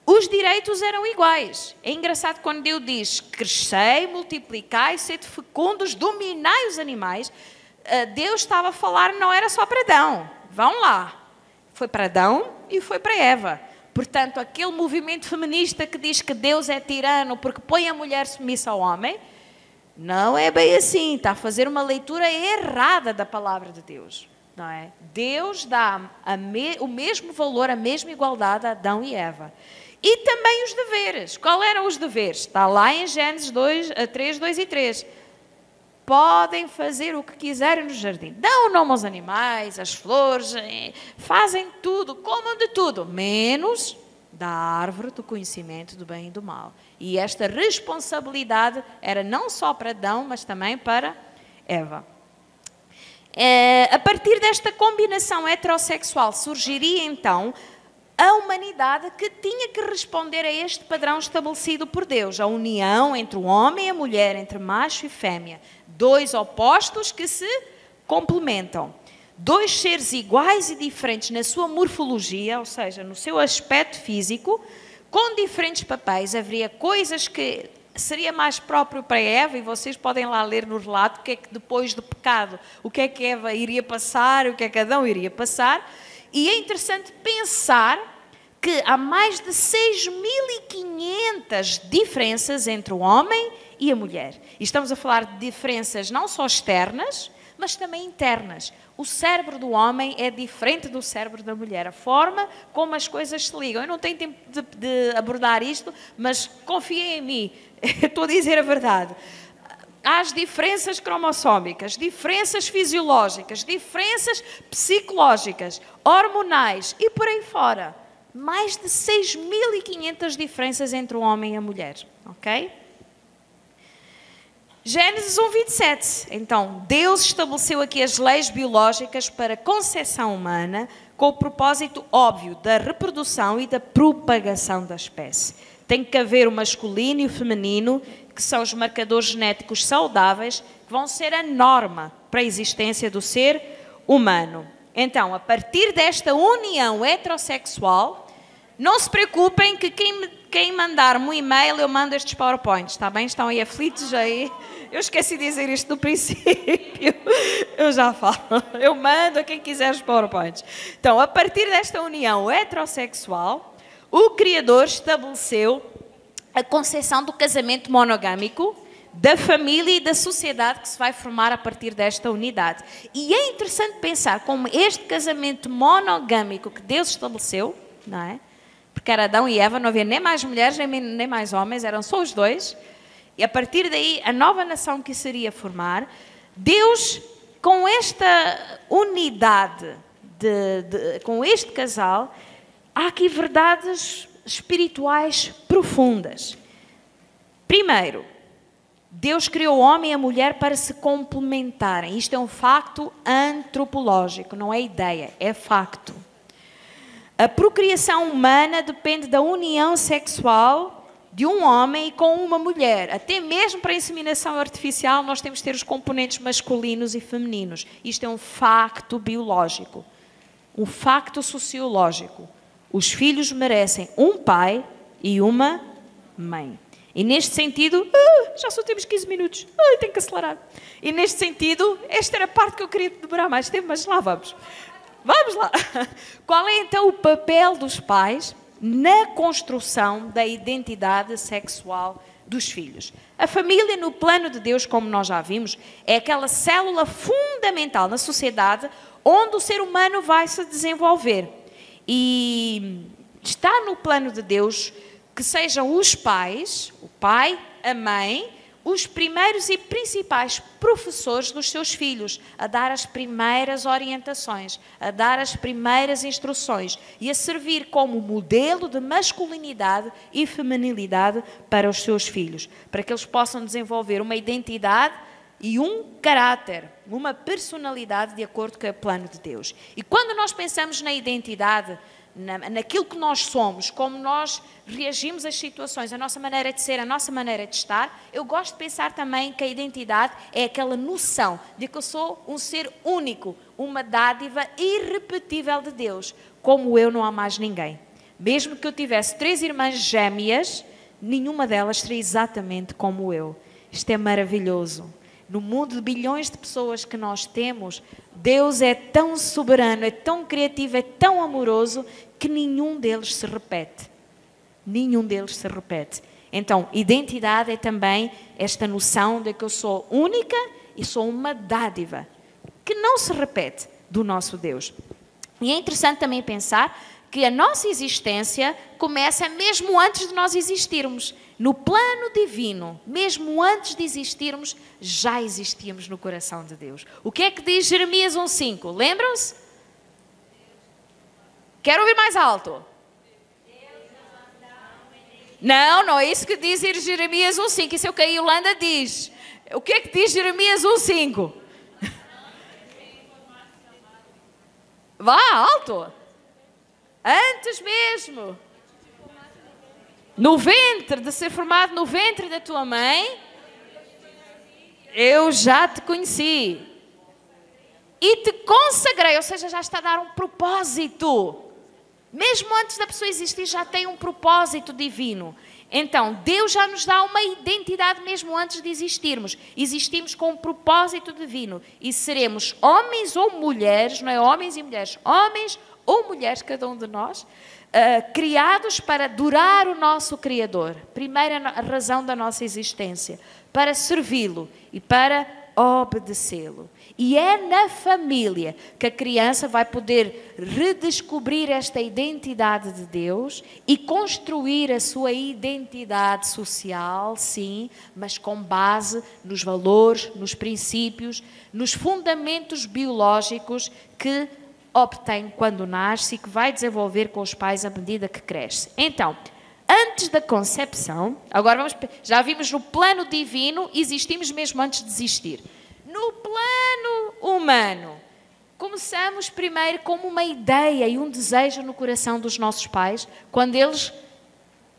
os direitos eram iguais. É engraçado quando Deus diz: crescei, multiplicai, sede fecundos, dominai os animais. Deus estava a falar, não era só para Adão. Vão lá. Foi para Adão e foi para Eva. Portanto, aquele movimento feminista que diz que Deus é tirano porque põe a mulher submissa ao homem, não é bem assim. Está a fazer uma leitura errada da palavra de Deus. Não é? Deus dá o mesmo valor, a mesma igualdade a Adão e Eva. E também os deveres. Qual eram os deveres? Está lá em Gênesis 3, 2 e 3. Podem fazer o que quiserem no jardim. Dão o nome aos animais, às flores, fazem tudo, comam de tudo, menos da árvore do conhecimento do bem e do mal. E esta responsabilidade era não só para Adão, mas também para Eva. A partir desta combinação heterossexual surgiria então a humanidade que tinha que responder a este padrão estabelecido por Deus, a união entre o homem e a mulher, entre macho e fêmea, dois opostos que se complementam, dois seres iguais e diferentes na sua morfologia, ou seja, no seu aspecto físico, com diferentes papéis. Haveria coisas que seria mais próprio para Eva, e vocês podem lá ler no relato o que é que depois do pecado, o que é que Eva iria passar, o que é que Adão iria passar. E é interessante pensar que há mais de 6.500 diferenças entre o homem e a mulher. E estamos a falar de diferenças não só externas, mas também internas. O cérebro do homem é diferente do cérebro da mulher. A forma como as coisas se ligam. Eu não tenho tempo de abordar isto, mas confiem em mim. Eu estou a dizer a verdade. Há as diferenças cromossómicas, diferenças fisiológicas, diferenças psicológicas, hormonais e por aí fora. Mais de 6.500 diferenças entre o homem e a mulher. Ok? Gênesis 1, 27. Então, Deus estabeleceu aqui as leis biológicas para a concepção humana com o propósito óbvio da reprodução e da propagação da espécie. Tem que haver o masculino e o feminino, que são os marcadores genéticos saudáveis, que vão ser a norma para a existência do ser humano. Então, a partir desta união heterossexual, não se preocupem que quem mandar-me um e-mail, eu mando estes PowerPoints, está bem? Estão aí aflitos aí? Eu esqueci de dizer isto no princípio. Eu já falo. Eu mando a quem quiser os PowerPoints. Então, a partir desta união heterossexual, o Criador estabeleceu a concepção do casamento monogâmico, da família e da sociedade que se vai formar a partir desta unidade. E é interessante pensar como este casamento monogâmico que Deus estabeleceu, não é? Porque era Adão e Eva, não havia nem mais mulheres nem mais homens, eram só os dois. E a partir daí, a nova nação que seria formar, Deus, com esta unidade, com este casal, há aqui verdades espirituais profundas. Primeiro, Deus criou o homem e a mulher para se complementarem. Isto é um facto antropológico, não é ideia, é facto. A procriação humana depende da união sexual de um homem com uma mulher. Até mesmo para a inseminação artificial nós temos de ter os componentes masculinos e femininos. Isto é um facto biológico, um facto sociológico. Os filhos merecem um pai e uma mãe. E neste sentido, já só temos 15 minutos, tenho que acelerar. E neste sentido, esta era a parte que eu queria demorar mais tempo, mas lá vamos. Vamos lá. Qual é então o papel dos pais na construção da identidade sexual dos filhos? A família, no plano de Deus, como nós já vimos, é aquela célula fundamental na sociedade onde o ser humano vai se desenvolver. E está no plano de Deus que sejam os pais, o pai, a mãe, os primeiros e principais professores dos seus filhos, a dar as primeiras orientações, a dar as primeiras instruções e a servir como modelo de masculinidade e feminilidade para os seus filhos, para que eles possam desenvolver uma identidade e um caráter, uma personalidade de acordo com o plano de Deus. E quando nós pensamos na identidade, naquilo que nós somos, como nós reagimos às situações, a nossa maneira de ser, a nossa maneira de estar, eu gosto de pensar também que a identidade é aquela noção de que eu sou um ser único, uma dádiva irrepetível de Deus. Como eu, não há mais ninguém. Mesmo que eu tivesse 3 irmãs gêmeas, nenhuma delas seria exatamente como eu. Isto é maravilhoso. No mundo de bilhões de pessoas que nós temos, Deus é tão soberano, é tão criativo, é tão amoroso, que nenhum deles se repete. Nenhum deles se repete. Então, identidade é também esta noção de que eu sou única e sou uma dádiva, que não se repete do nosso Deus. E é interessante também pensar que a nossa existência começa mesmo antes de nós existirmos. No plano divino, mesmo antes de existirmos, já existíamos no coração de Deus. O que é que diz Jeremias 1,5? Lembram-se? Quero ouvir mais alto. Não é isso que diz Jeremias 1,5. Isso é o que a Yolanda diz. O que é que diz Jeremias 1,5? Vá, alto. Antes mesmo. No ventre, de ser formado no ventre da tua mãe, eu já te conheci. E te consagrei, ou seja, já está a dar um propósito. Mesmo antes da pessoa existir, já tem um propósito divino. Então, Deus já nos dá uma identidade mesmo antes de existirmos. Existimos com um propósito divino. E seremos homens ou mulheres, não é homens e mulheres, homens ou mulheres, cada um de nós, criados para adorar o nosso Criador. Primeira razão da nossa existência, para servi-lo e para obedecê-lo. E é na família que a criança vai poder redescobrir esta identidade de Deus e construir a sua identidade social, sim, mas com base nos valores, nos princípios, nos fundamentos biológicos que obtém quando nasce e que vai desenvolver com os pais à medida que cresce. Então, antes da concepção, agora já vimos no plano divino, existimos mesmo antes de existir. No plano humano, começamos primeiro como uma ideia e um desejo no coração dos nossos pais, quando eles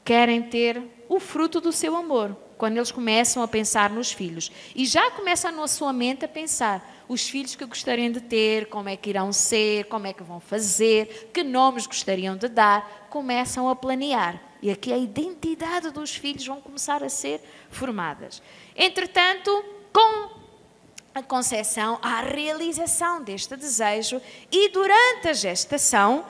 querem ter o fruto do seu amor, quando eles começam a pensar nos filhos. E já começam na sua mente a pensar os filhos que gostariam de ter, como é que irão ser, como é que vão fazer, que nomes gostariam de dar, começam a planear. E aqui a identidade dos filhos vão começar a ser formadas. Entretanto, com a concepção, há a realização deste desejo e durante a gestação,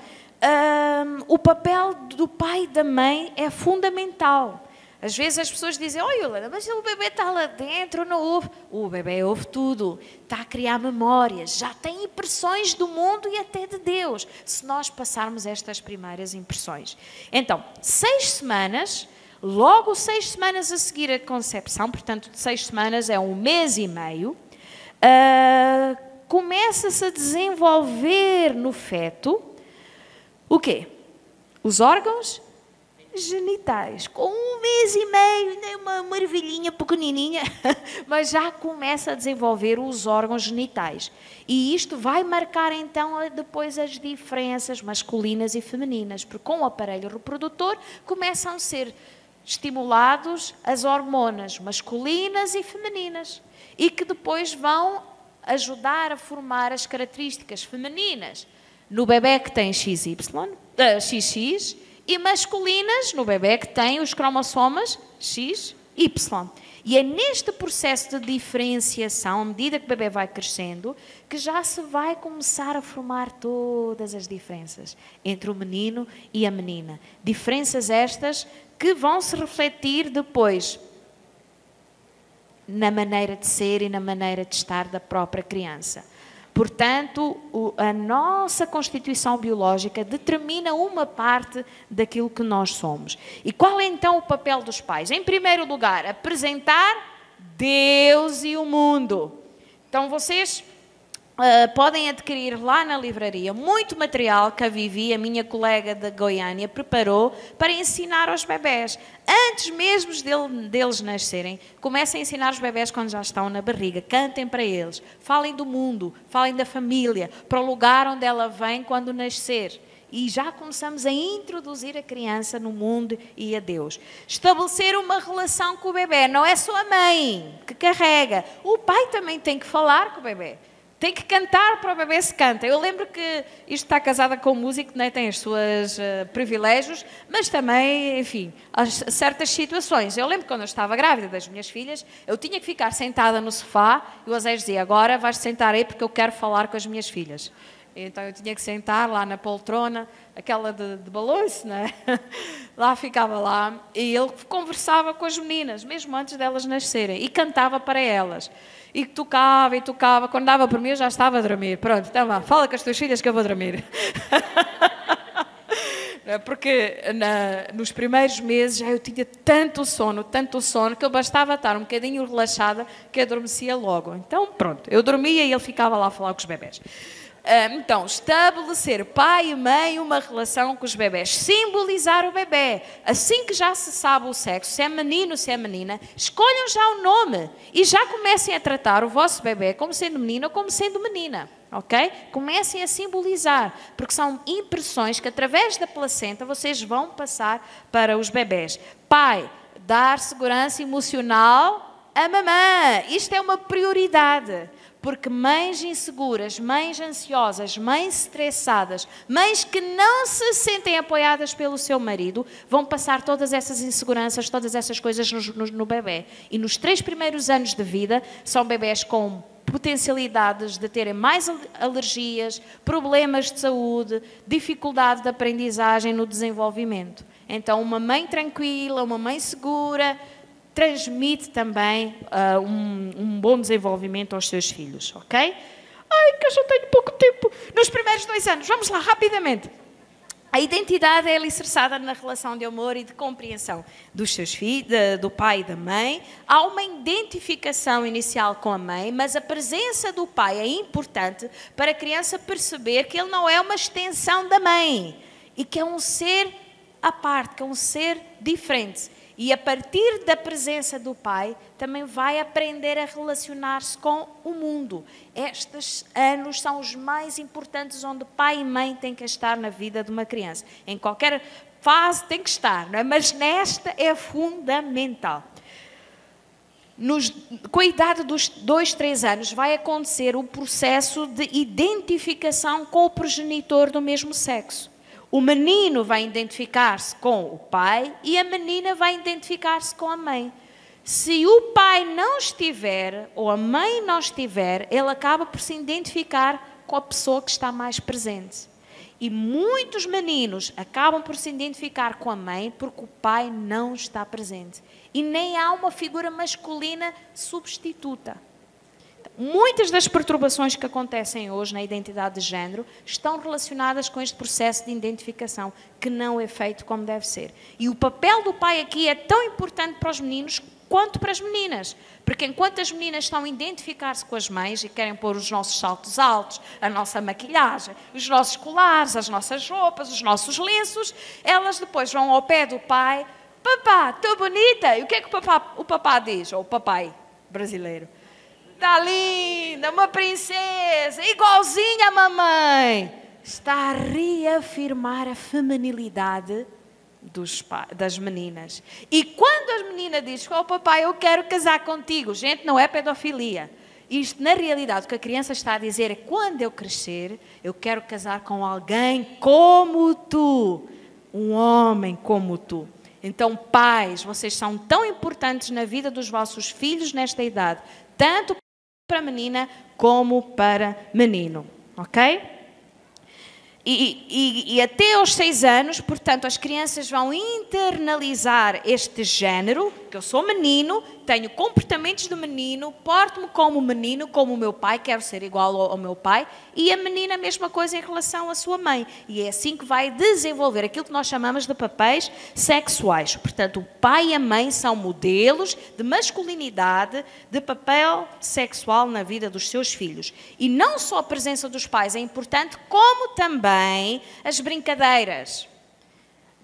o papel do pai e da mãe é fundamental. Às vezes as pessoas dizem, Yolanda, mas o bebê está lá dentro, não ouve. O bebê ouve tudo, está a criar memórias, já tem impressões do mundo e até de Deus, se nós passarmos estas primeiras impressões. Então, 6 semanas, logo 6 semanas a seguir a concepção, portanto, 6 semanas é 1 mês e meio, começa-se a desenvolver no feto o quê? Os órgãos genitais. Com 1 mês e meio, ainda é uma maravilhinha pequenininha, mas já começa a desenvolver os órgãos genitais. E isto vai marcar então depois as diferenças masculinas e femininas, porque com o aparelho reprodutor começam a ser estimulados as hormonas masculinas e femininas e que depois vão ajudar a formar as características femininas no bebê que tem XX e masculinas no bebê que tem os cromossomas XY. E é neste processo de diferenciação, à medida que o bebê vai crescendo, que já se vai começar a formar todas as diferenças entre o menino e a menina. Diferenças estas que vão se refletir depois na maneira de ser e na maneira de estar da própria criança. Portanto, a nossa constituição biológica determina uma parte daquilo que nós somos. E qual é então o papel dos pais? Em primeiro lugar, apresentar Deus e o mundo. Então, vocês podem adquirir lá na livraria muito material que a Vivi, a minha colega da Goiânia, preparou para ensinar aos bebés. Antes mesmo deles nascerem, comecem a ensinar os bebés quando já estão na barriga. Cantem para eles, falem do mundo, falem da família, para o lugar onde ela vem quando nascer. E já começamos a introduzir a criança no mundo e a Deus. Estabelecer uma relação com o bebê. Não é só a mãe que carrega. O pai também tem que falar com o bebê. Tem que cantar para o bebê se canta. Eu lembro que isto está casada com um músico, né? Tem os seus privilégios, mas também, enfim, há certas situações. Eu lembro que quando eu estava grávida das minhas filhas, eu tinha que ficar sentada no sofá e o Osés dizia, agora vais sentar aí porque eu quero falar com as minhas filhas. Então eu tinha que sentar lá na poltrona, aquela de balanço, né? Lá ficava lá e ele conversava com as meninas, mesmo antes delas nascerem, e cantava para elas. E tocava e tocava, quando dava por mim eu já estava a dormir. Pronto, então vá, fala com as tuas filhas que eu vou dormir. Porque nos primeiros meses já eu tinha tanto sono, que eu bastava estar um bocadinho relaxada que adormecia logo. Então pronto, eu dormia e ele ficava lá a falar com os bebés. Então, estabelecer pai e mãe uma relação com os bebés, simbolizar o bebê, assim que já se sabe o sexo, se é menino, se é menina, escolham já o nome e já comecem a tratar o vosso bebê como sendo menino ou como sendo menina, ok? Comecem a simbolizar, porque são impressões que através da placenta vocês vão passar para os bebés. Pai, dar segurança emocional à mamã, isto é uma prioridade. Porque mães inseguras, mães ansiosas, mães estressadas, mães que não se sentem apoiadas pelo seu marido, vão passar todas essas inseguranças, todas essas coisas no bebê. E nos 3 primeiros anos de vida, são bebés com potencialidades de terem mais alergias, problemas de saúde, dificuldade de aprendizagem no desenvolvimento. Então, uma mãe tranquila, uma mãe segura, transmite também um bom desenvolvimento aos seus filhos, ok? Ai, que eu só tenho pouco tempo. Nos primeiros 2 anos, vamos lá, rapidamente. A identidade é alicerçada na relação de amor e de compreensão dos seus filhos, do pai e da mãe. Há uma identificação inicial com a mãe, mas a presença do pai é importante para a criança perceber que ele não é uma extensão da mãe e que é um ser à parte, que é um ser diferente. E a partir da presença do pai, também vai aprender a relacionar-se com o mundo. Estes anos são os mais importantes onde pai e mãe têm que estar na vida de uma criança. Em qualquer fase tem que estar, não é? Mas nesta é fundamental. Com a idade dos 2, 3 anos vai acontecer o processo de identificação com o progenitor do mesmo sexo. O menino vai identificar-se com o pai e a menina vai identificar-se com a mãe. Se o pai não estiver ou a mãe não estiver, ele acaba por se identificar com a pessoa que está mais presente. E muitos meninos acabam por se identificar com a mãe porque o pai não está presente. E nem há uma figura masculina substituta. Muitas das perturbações que acontecem hoje na identidade de género estão relacionadas com este processo de identificação, que não é feito como deve ser. E o papel do pai aqui é tão importante para os meninos quanto para as meninas. Porque enquanto as meninas estão a identificar-se com as mães e querem pôr os nossos saltos altos, a nossa maquilhagem, os nossos colares, as nossas roupas, os nossos lenços, elas depois vão ao pé do pai: papá, estou bonita. E o que é que o papá diz? Ou o papai brasileiro: está linda, uma princesa, igualzinha a mamãe. Está a reafirmar a feminilidade das meninas. E quando a menina diz: oh papai, eu quero casar contigo, gente, não é pedofilia. Isto, na realidade, o que a criança está a dizer é: quando eu crescer, eu quero casar com alguém como tu, um homem como tu. Então, pais, vocês são tão importantes na vida dos vossos filhos nesta idade, tanto para menina como para menino, ok? E até aos 6 anos, portanto, as crianças vão internalizar este género, que eu sou menino, tenho comportamentos de menino, porto-me como menino, como o meu pai, quero ser igual ao meu pai, e a menina a mesma coisa em relação à sua mãe. E é assim que vai desenvolver aquilo que nós chamamos de papéis sexuais. Portanto, o pai e a mãe são modelos de masculinidade, de papel sexual na vida dos seus filhos. E não só a presença dos pais é importante, como também as brincadeiras.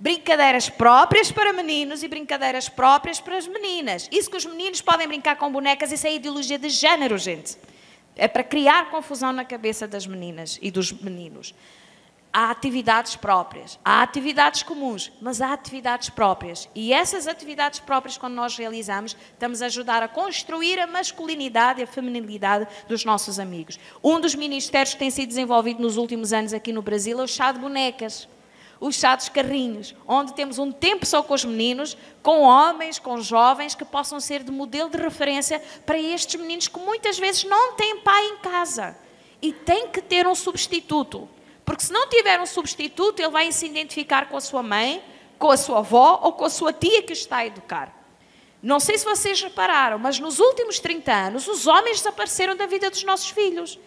Brincadeiras próprias para meninos e brincadeiras próprias para as meninas. Isso que os meninos podem brincar com bonecas, isso é ideologia de género, gente. É para criar confusão na cabeça das meninas e dos meninos. Há atividades próprias, há atividades comuns, mas há atividades próprias. E essas atividades próprias, quando nós realizamos, estamos a ajudar a construir a masculinidade e a feminilidade dos nossos amigos. Um dos ministérios que tem sido desenvolvido nos últimos anos aqui no Brasil é o chá de bonecas. Os chá dos carrinhos, onde temos um tempo só com os meninos, com homens, com jovens, que possam ser de modelo de referência para estes meninos que muitas vezes não têm pai em casa e têm que ter um substituto. Porque se não tiver um substituto, ele vai se identificar com a sua mãe, com a sua avó ou com a sua tia que o está a educar. Não sei se vocês repararam, mas nos últimos 30 anos, os homens desapareceram da vida dos nossos filhos.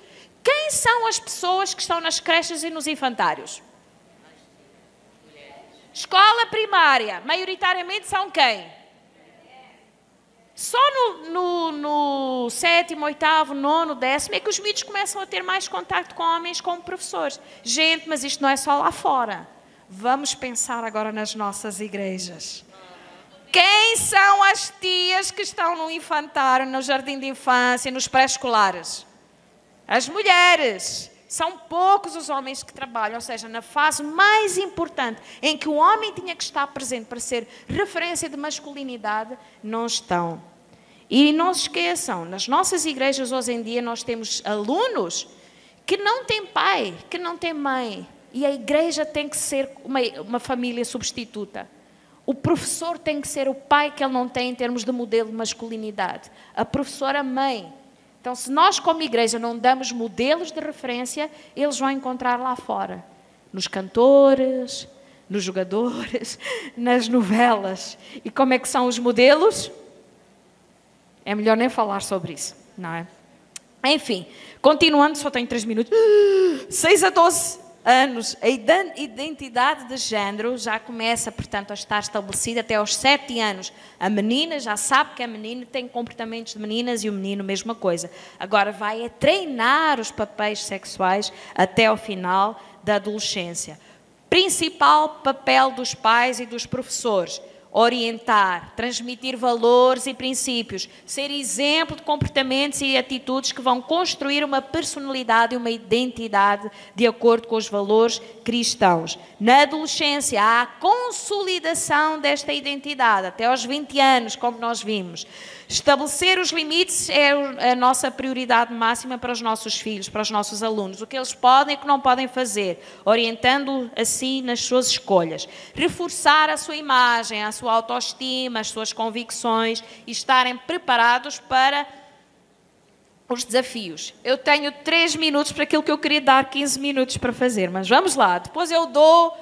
Quem são as pessoas que estão nas creches e nos infantários? Escola primária, maioritariamente são quem? Só no 7º, 8º, 9º, 10º é que os miúdos começam a ter mais contacto com homens como professores. Gente, mas isto não é só lá fora. Vamos pensar agora nas nossas igrejas. Quem são as tias que estão no infantário, no jardim de infância, nos pré-escolares? As mulheres. São poucos os homens que trabalham, ou seja, na fase mais importante, em que o homem tinha que estar presente para ser referência de masculinidade, não estão. E não se esqueçam, nas nossas igrejas hoje em dia nós temos alunos que não têm pai, que não têm mãe. E a igreja tem que ser uma família substituta. O professor tem que ser o pai que ele não tem em termos de modelo de masculinidade. A professora mãe. Então, se nós como igreja não damos modelos de referência, eles vão encontrar lá fora. Nos cantores, nos jogadores, nas novelas. E como é que são os modelos? É melhor nem falar sobre isso, não é? Enfim, continuando, só tenho 3 minutos. 6 a 12 anos, a identidade de género já começa, portanto, a estar estabelecida até aos 7 anos. A menina já sabe que é menina, tem comportamentos de meninas e o menino, mesma coisa. Agora vai a treinar os papéis sexuais até ao final da adolescência. Principal papel dos pais e dos professores: orientar, transmitir valores e princípios, ser exemplo de comportamentos e atitudes que vão construir uma personalidade e uma identidade de acordo com os valores cristãos. Na adolescência, há a consolidação desta identidade, até aos 20 anos, como nós vimos. Estabelecer os limites é a nossa prioridade máxima para os nossos filhos, para os nossos alunos. O que eles podem e o que não podem fazer, orientando assim nas suas escolhas. Reforçar a sua imagem, a sua autoestima, as suas convicções e estarem preparados para os desafios. Eu tenho 3 minutos para aquilo que eu queria dar 15 minutos para fazer, mas vamos lá. Depois eu dou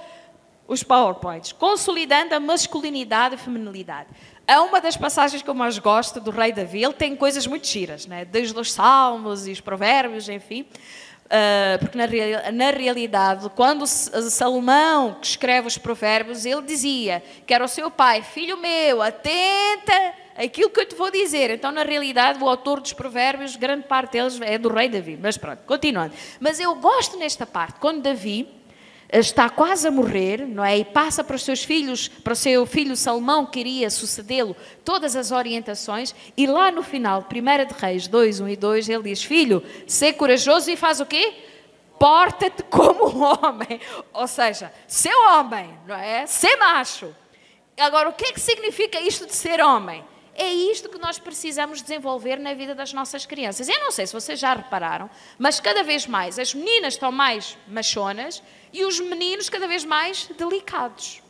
os PowerPoints. Consolidando a masculinidade e feminilidade. É uma das passagens que eu mais gosto do rei Davi. Ele tem coisas muito giras, né? Desde os salmos e os provérbios, enfim. Porque na realidade, quando Salomão que escreve os provérbios, ele dizia que era o seu pai: filho meu, atenta àquilo que eu te vou dizer. Então, na realidade, o autor dos provérbios, grande parte deles é do rei Davi. Mas pronto, continuando. Mas eu gosto nesta parte, quando Davi está quase a morrer, não é? E passa para os seus filhos, para o seu filho Salomão, que iria sucedê-lo, todas as orientações, e lá no final, 1 de Reis 2, 1 e 2, ele diz: filho, sê corajoso e faz o quê? Porta-te como um homem. Ou seja, ser homem, não é? Ser macho. Agora, o que é que significa isto de ser homem? É isto que nós precisamos desenvolver na vida das nossas crianças. Eu não sei se vocês já repararam, mas cada vez mais as meninas estão mais machonas e os meninos cada vez mais delicados.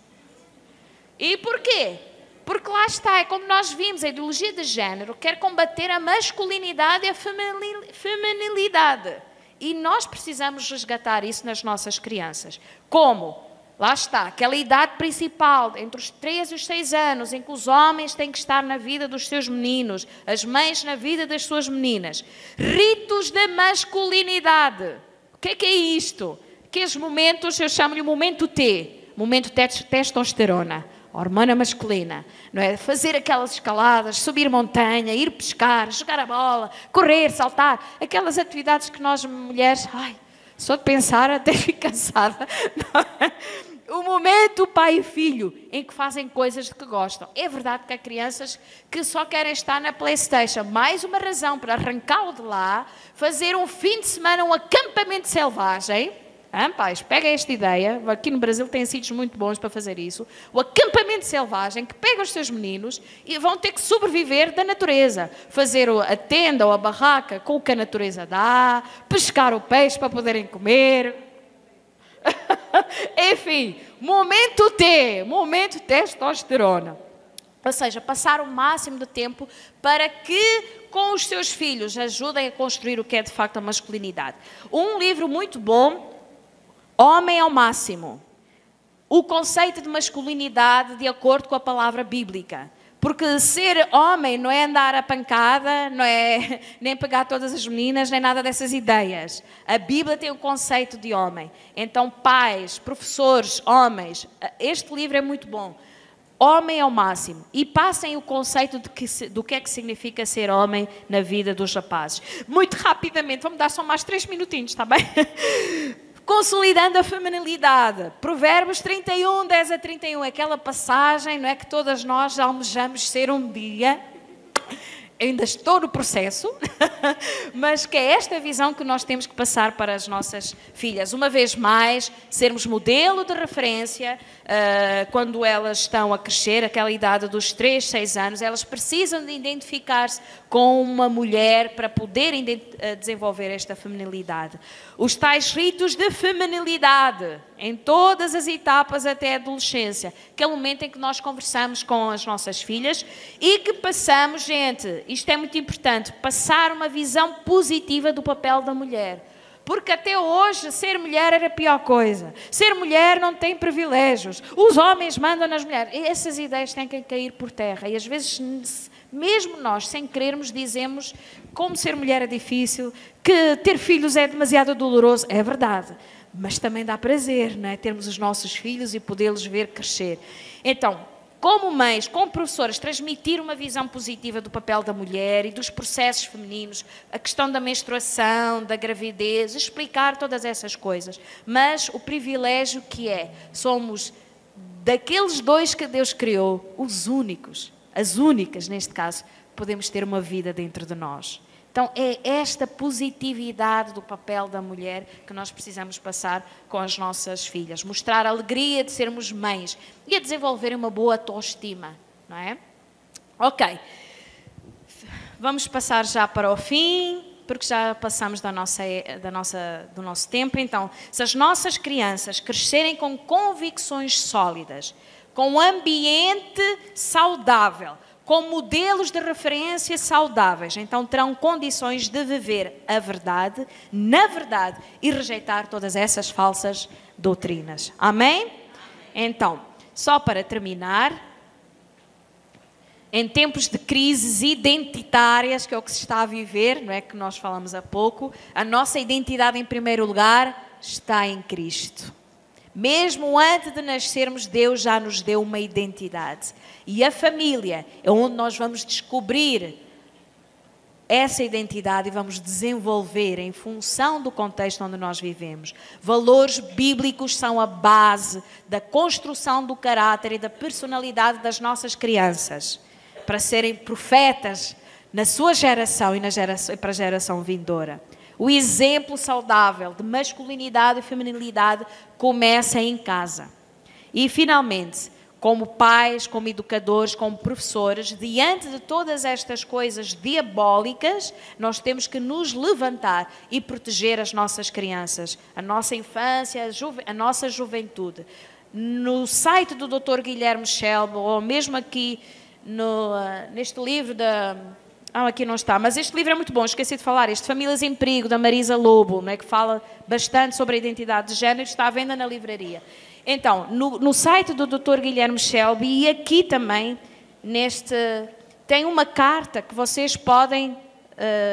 E porquê? Porque lá está, é como nós vimos, a ideologia de género quer combater a masculinidade e a feminilidade. E nós precisamos resgatar isso nas nossas crianças. Como? Lá está, aquela idade principal, entre os 3 e os 6 anos, em que os homens têm que estar na vida dos seus meninos, as mães na vida das suas meninas. Ritos da masculinidade. O que é isto? Aqueles momentos, eu chamo-lhe o momento T, momento testosterona, hormona masculina, não é? Fazer aquelas escaladas, subir montanha, ir pescar, jogar a bola, correr, saltar, aquelas atividades que nós mulheres, só de pensar até fico cansada, não é? O momento pai e filho em que fazem coisas de que gostam. É verdade que há crianças que só querem estar na PlayStation. Mais uma razão para arrancá-lo de lá, fazer um fim de semana, um acampamento selvagem. Pais, pega esta ideia. Aqui no Brasil tem sítios muito bons para fazer isso. O acampamento selvagem, que pega os seus meninos e vão ter que sobreviver da natureza. Fazer a tenda ou a barraca com o que a natureza dá, pescar o peixe para poderem comer. Enfim, momento T, momento testosterona. Ou seja, passar o máximo de tempo para que com os seus filhos ajudem a construir o que é de facto a masculinidade. Um livro muito bom, Homem ao Máximo. O conceito de masculinidade de acordo com a palavra bíblica. Porque ser homem não é andar a pancada, não é nem pegar todas as meninas, nem nada dessas ideias. A Bíblia tem o conceito de homem. Então, pais, professores, homens, este livro é muito bom. Homem ao máximo. E passem o conceito do que é que significa ser homem na vida dos rapazes. Muito rapidamente, vamos dar só mais 3 minutinhos, está bem? Consolidando a feminilidade. Provérbios 31, 10 a 31. Aquela passagem, não é, que todas nós almejamos ser um dia. Ainda estou no processo. Mas que é esta visão que nós temos que passar para as nossas filhas. Uma vez mais, sermos modelo de referência quando elas estão a crescer, aquela idade dos 3, 6 anos, elas precisam de identificar-se com uma mulher para poderem desenvolver esta feminilidade. Os tais ritos de feminilidade, em todas as etapas até a adolescência, que é o momento em que nós conversamos com as nossas filhas e que passamos, gente, isto é muito importante, passar uma visão positiva do papel da mulher. Porque até hoje ser mulher era a pior coisa. Ser mulher não tem privilégios. Os homens mandam nas mulheres. E essas ideias têm que cair por terra. E às vezes, mesmo nós, sem querermos, dizemos como ser mulher é difícil, que ter filhos é demasiado doloroso. É verdade. Mas também dá prazer, não é? Termos os nossos filhos e podê-los ver crescer. Então, como mães, como professoras, transmitir uma visão positiva do papel da mulher e dos processos femininos, a questão da menstruação, da gravidez, explicar todas essas coisas. Mas o privilégio que é, somos daqueles 2 que Deus criou, os únicos, as únicas neste caso, podemos ter uma vida dentro de nós. Então, é esta positividade do papel da mulher que nós precisamos passar com as nossas filhas. Mostrar a alegria de sermos mães e a desenvolver uma boa autoestima, não é? Ok. Vamos passar já para o fim, porque já passamos do nosso tempo. Então, se as nossas crianças crescerem com convicções sólidas, com um ambiente saudável, com modelos de referência saudáveis, então terão condições de viver a verdade, na verdade, e rejeitar todas essas falsas doutrinas. Amém? Então, só para terminar, em tempos de crises identitárias, que é o que se está a viver, não é que nós falamos há pouco, a nossa identidade em primeiro lugar está em Cristo. Mesmo antes de nascermos, Deus já nos deu uma identidade. E a família é onde nós vamos descobrir essa identidade e vamos desenvolver em função do contexto onde nós vivemos. Valores bíblicos são a base da construção do caráter e da personalidade das nossas crianças, para serem profetas na sua geração e para a geração vindoura. O exemplo saudável de masculinidade e feminilidade começa em casa. E, finalmente, como pais, como educadores, como professores, diante de todas estas coisas diabólicas, nós temos que nos levantar e proteger as nossas crianças, a nossa infância, a nossa juventude. No site do Dr. Guilherme Shelby, ou mesmo aqui neste livro da... aqui não está, mas este livro é muito bom, esqueci de falar, este Famílias em Perigo, da Marisa Lobo, não é, que fala bastante sobre a identidade de género, está à venda na livraria. Então, no site do Dr. Guilherme Shelby, e aqui também, tem uma carta que vocês podem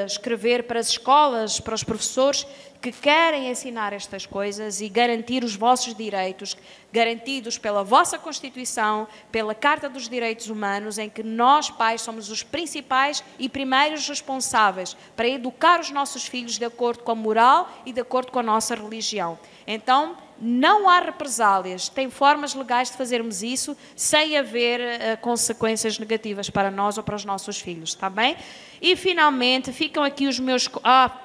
escrever para as escolas, para os professores que querem ensinar estas coisas e garantir os vossos direitos, garantidos pela vossa Constituição, pela Carta dos Direitos Humanos, em que nós, pais, somos os principais e primeiros responsáveis para educar os nossos filhos de acordo com a moral e de acordo com a nossa religião. Então, não há represálias, tem formas legais de fazermos isso sem haver consequências negativas para nós ou para os nossos filhos, está bem? E, finalmente, ficam aqui os meus...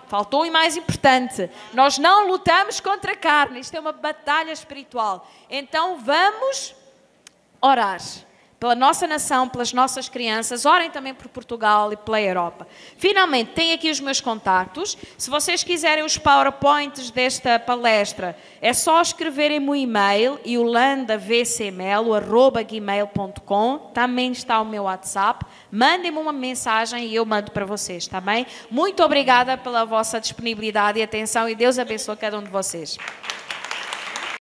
faltou o mais importante. Nós não lutamos contra a carne, isto é uma batalha espiritual. Então, vamos orar pela nossa nação, pelas nossas crianças, orem também por Portugal e pela Europa. Finalmente, tem aqui os meus contactos. Se vocês quiserem os PowerPoints desta palestra, é só escreverem-me o e-mail, yolandavcmelo@gmail.com. Também está o meu WhatsApp. Mandem-me uma mensagem e eu mando para vocês, está bem? Muito obrigada pela vossa disponibilidade e atenção e Deus abençoe cada um de vocês.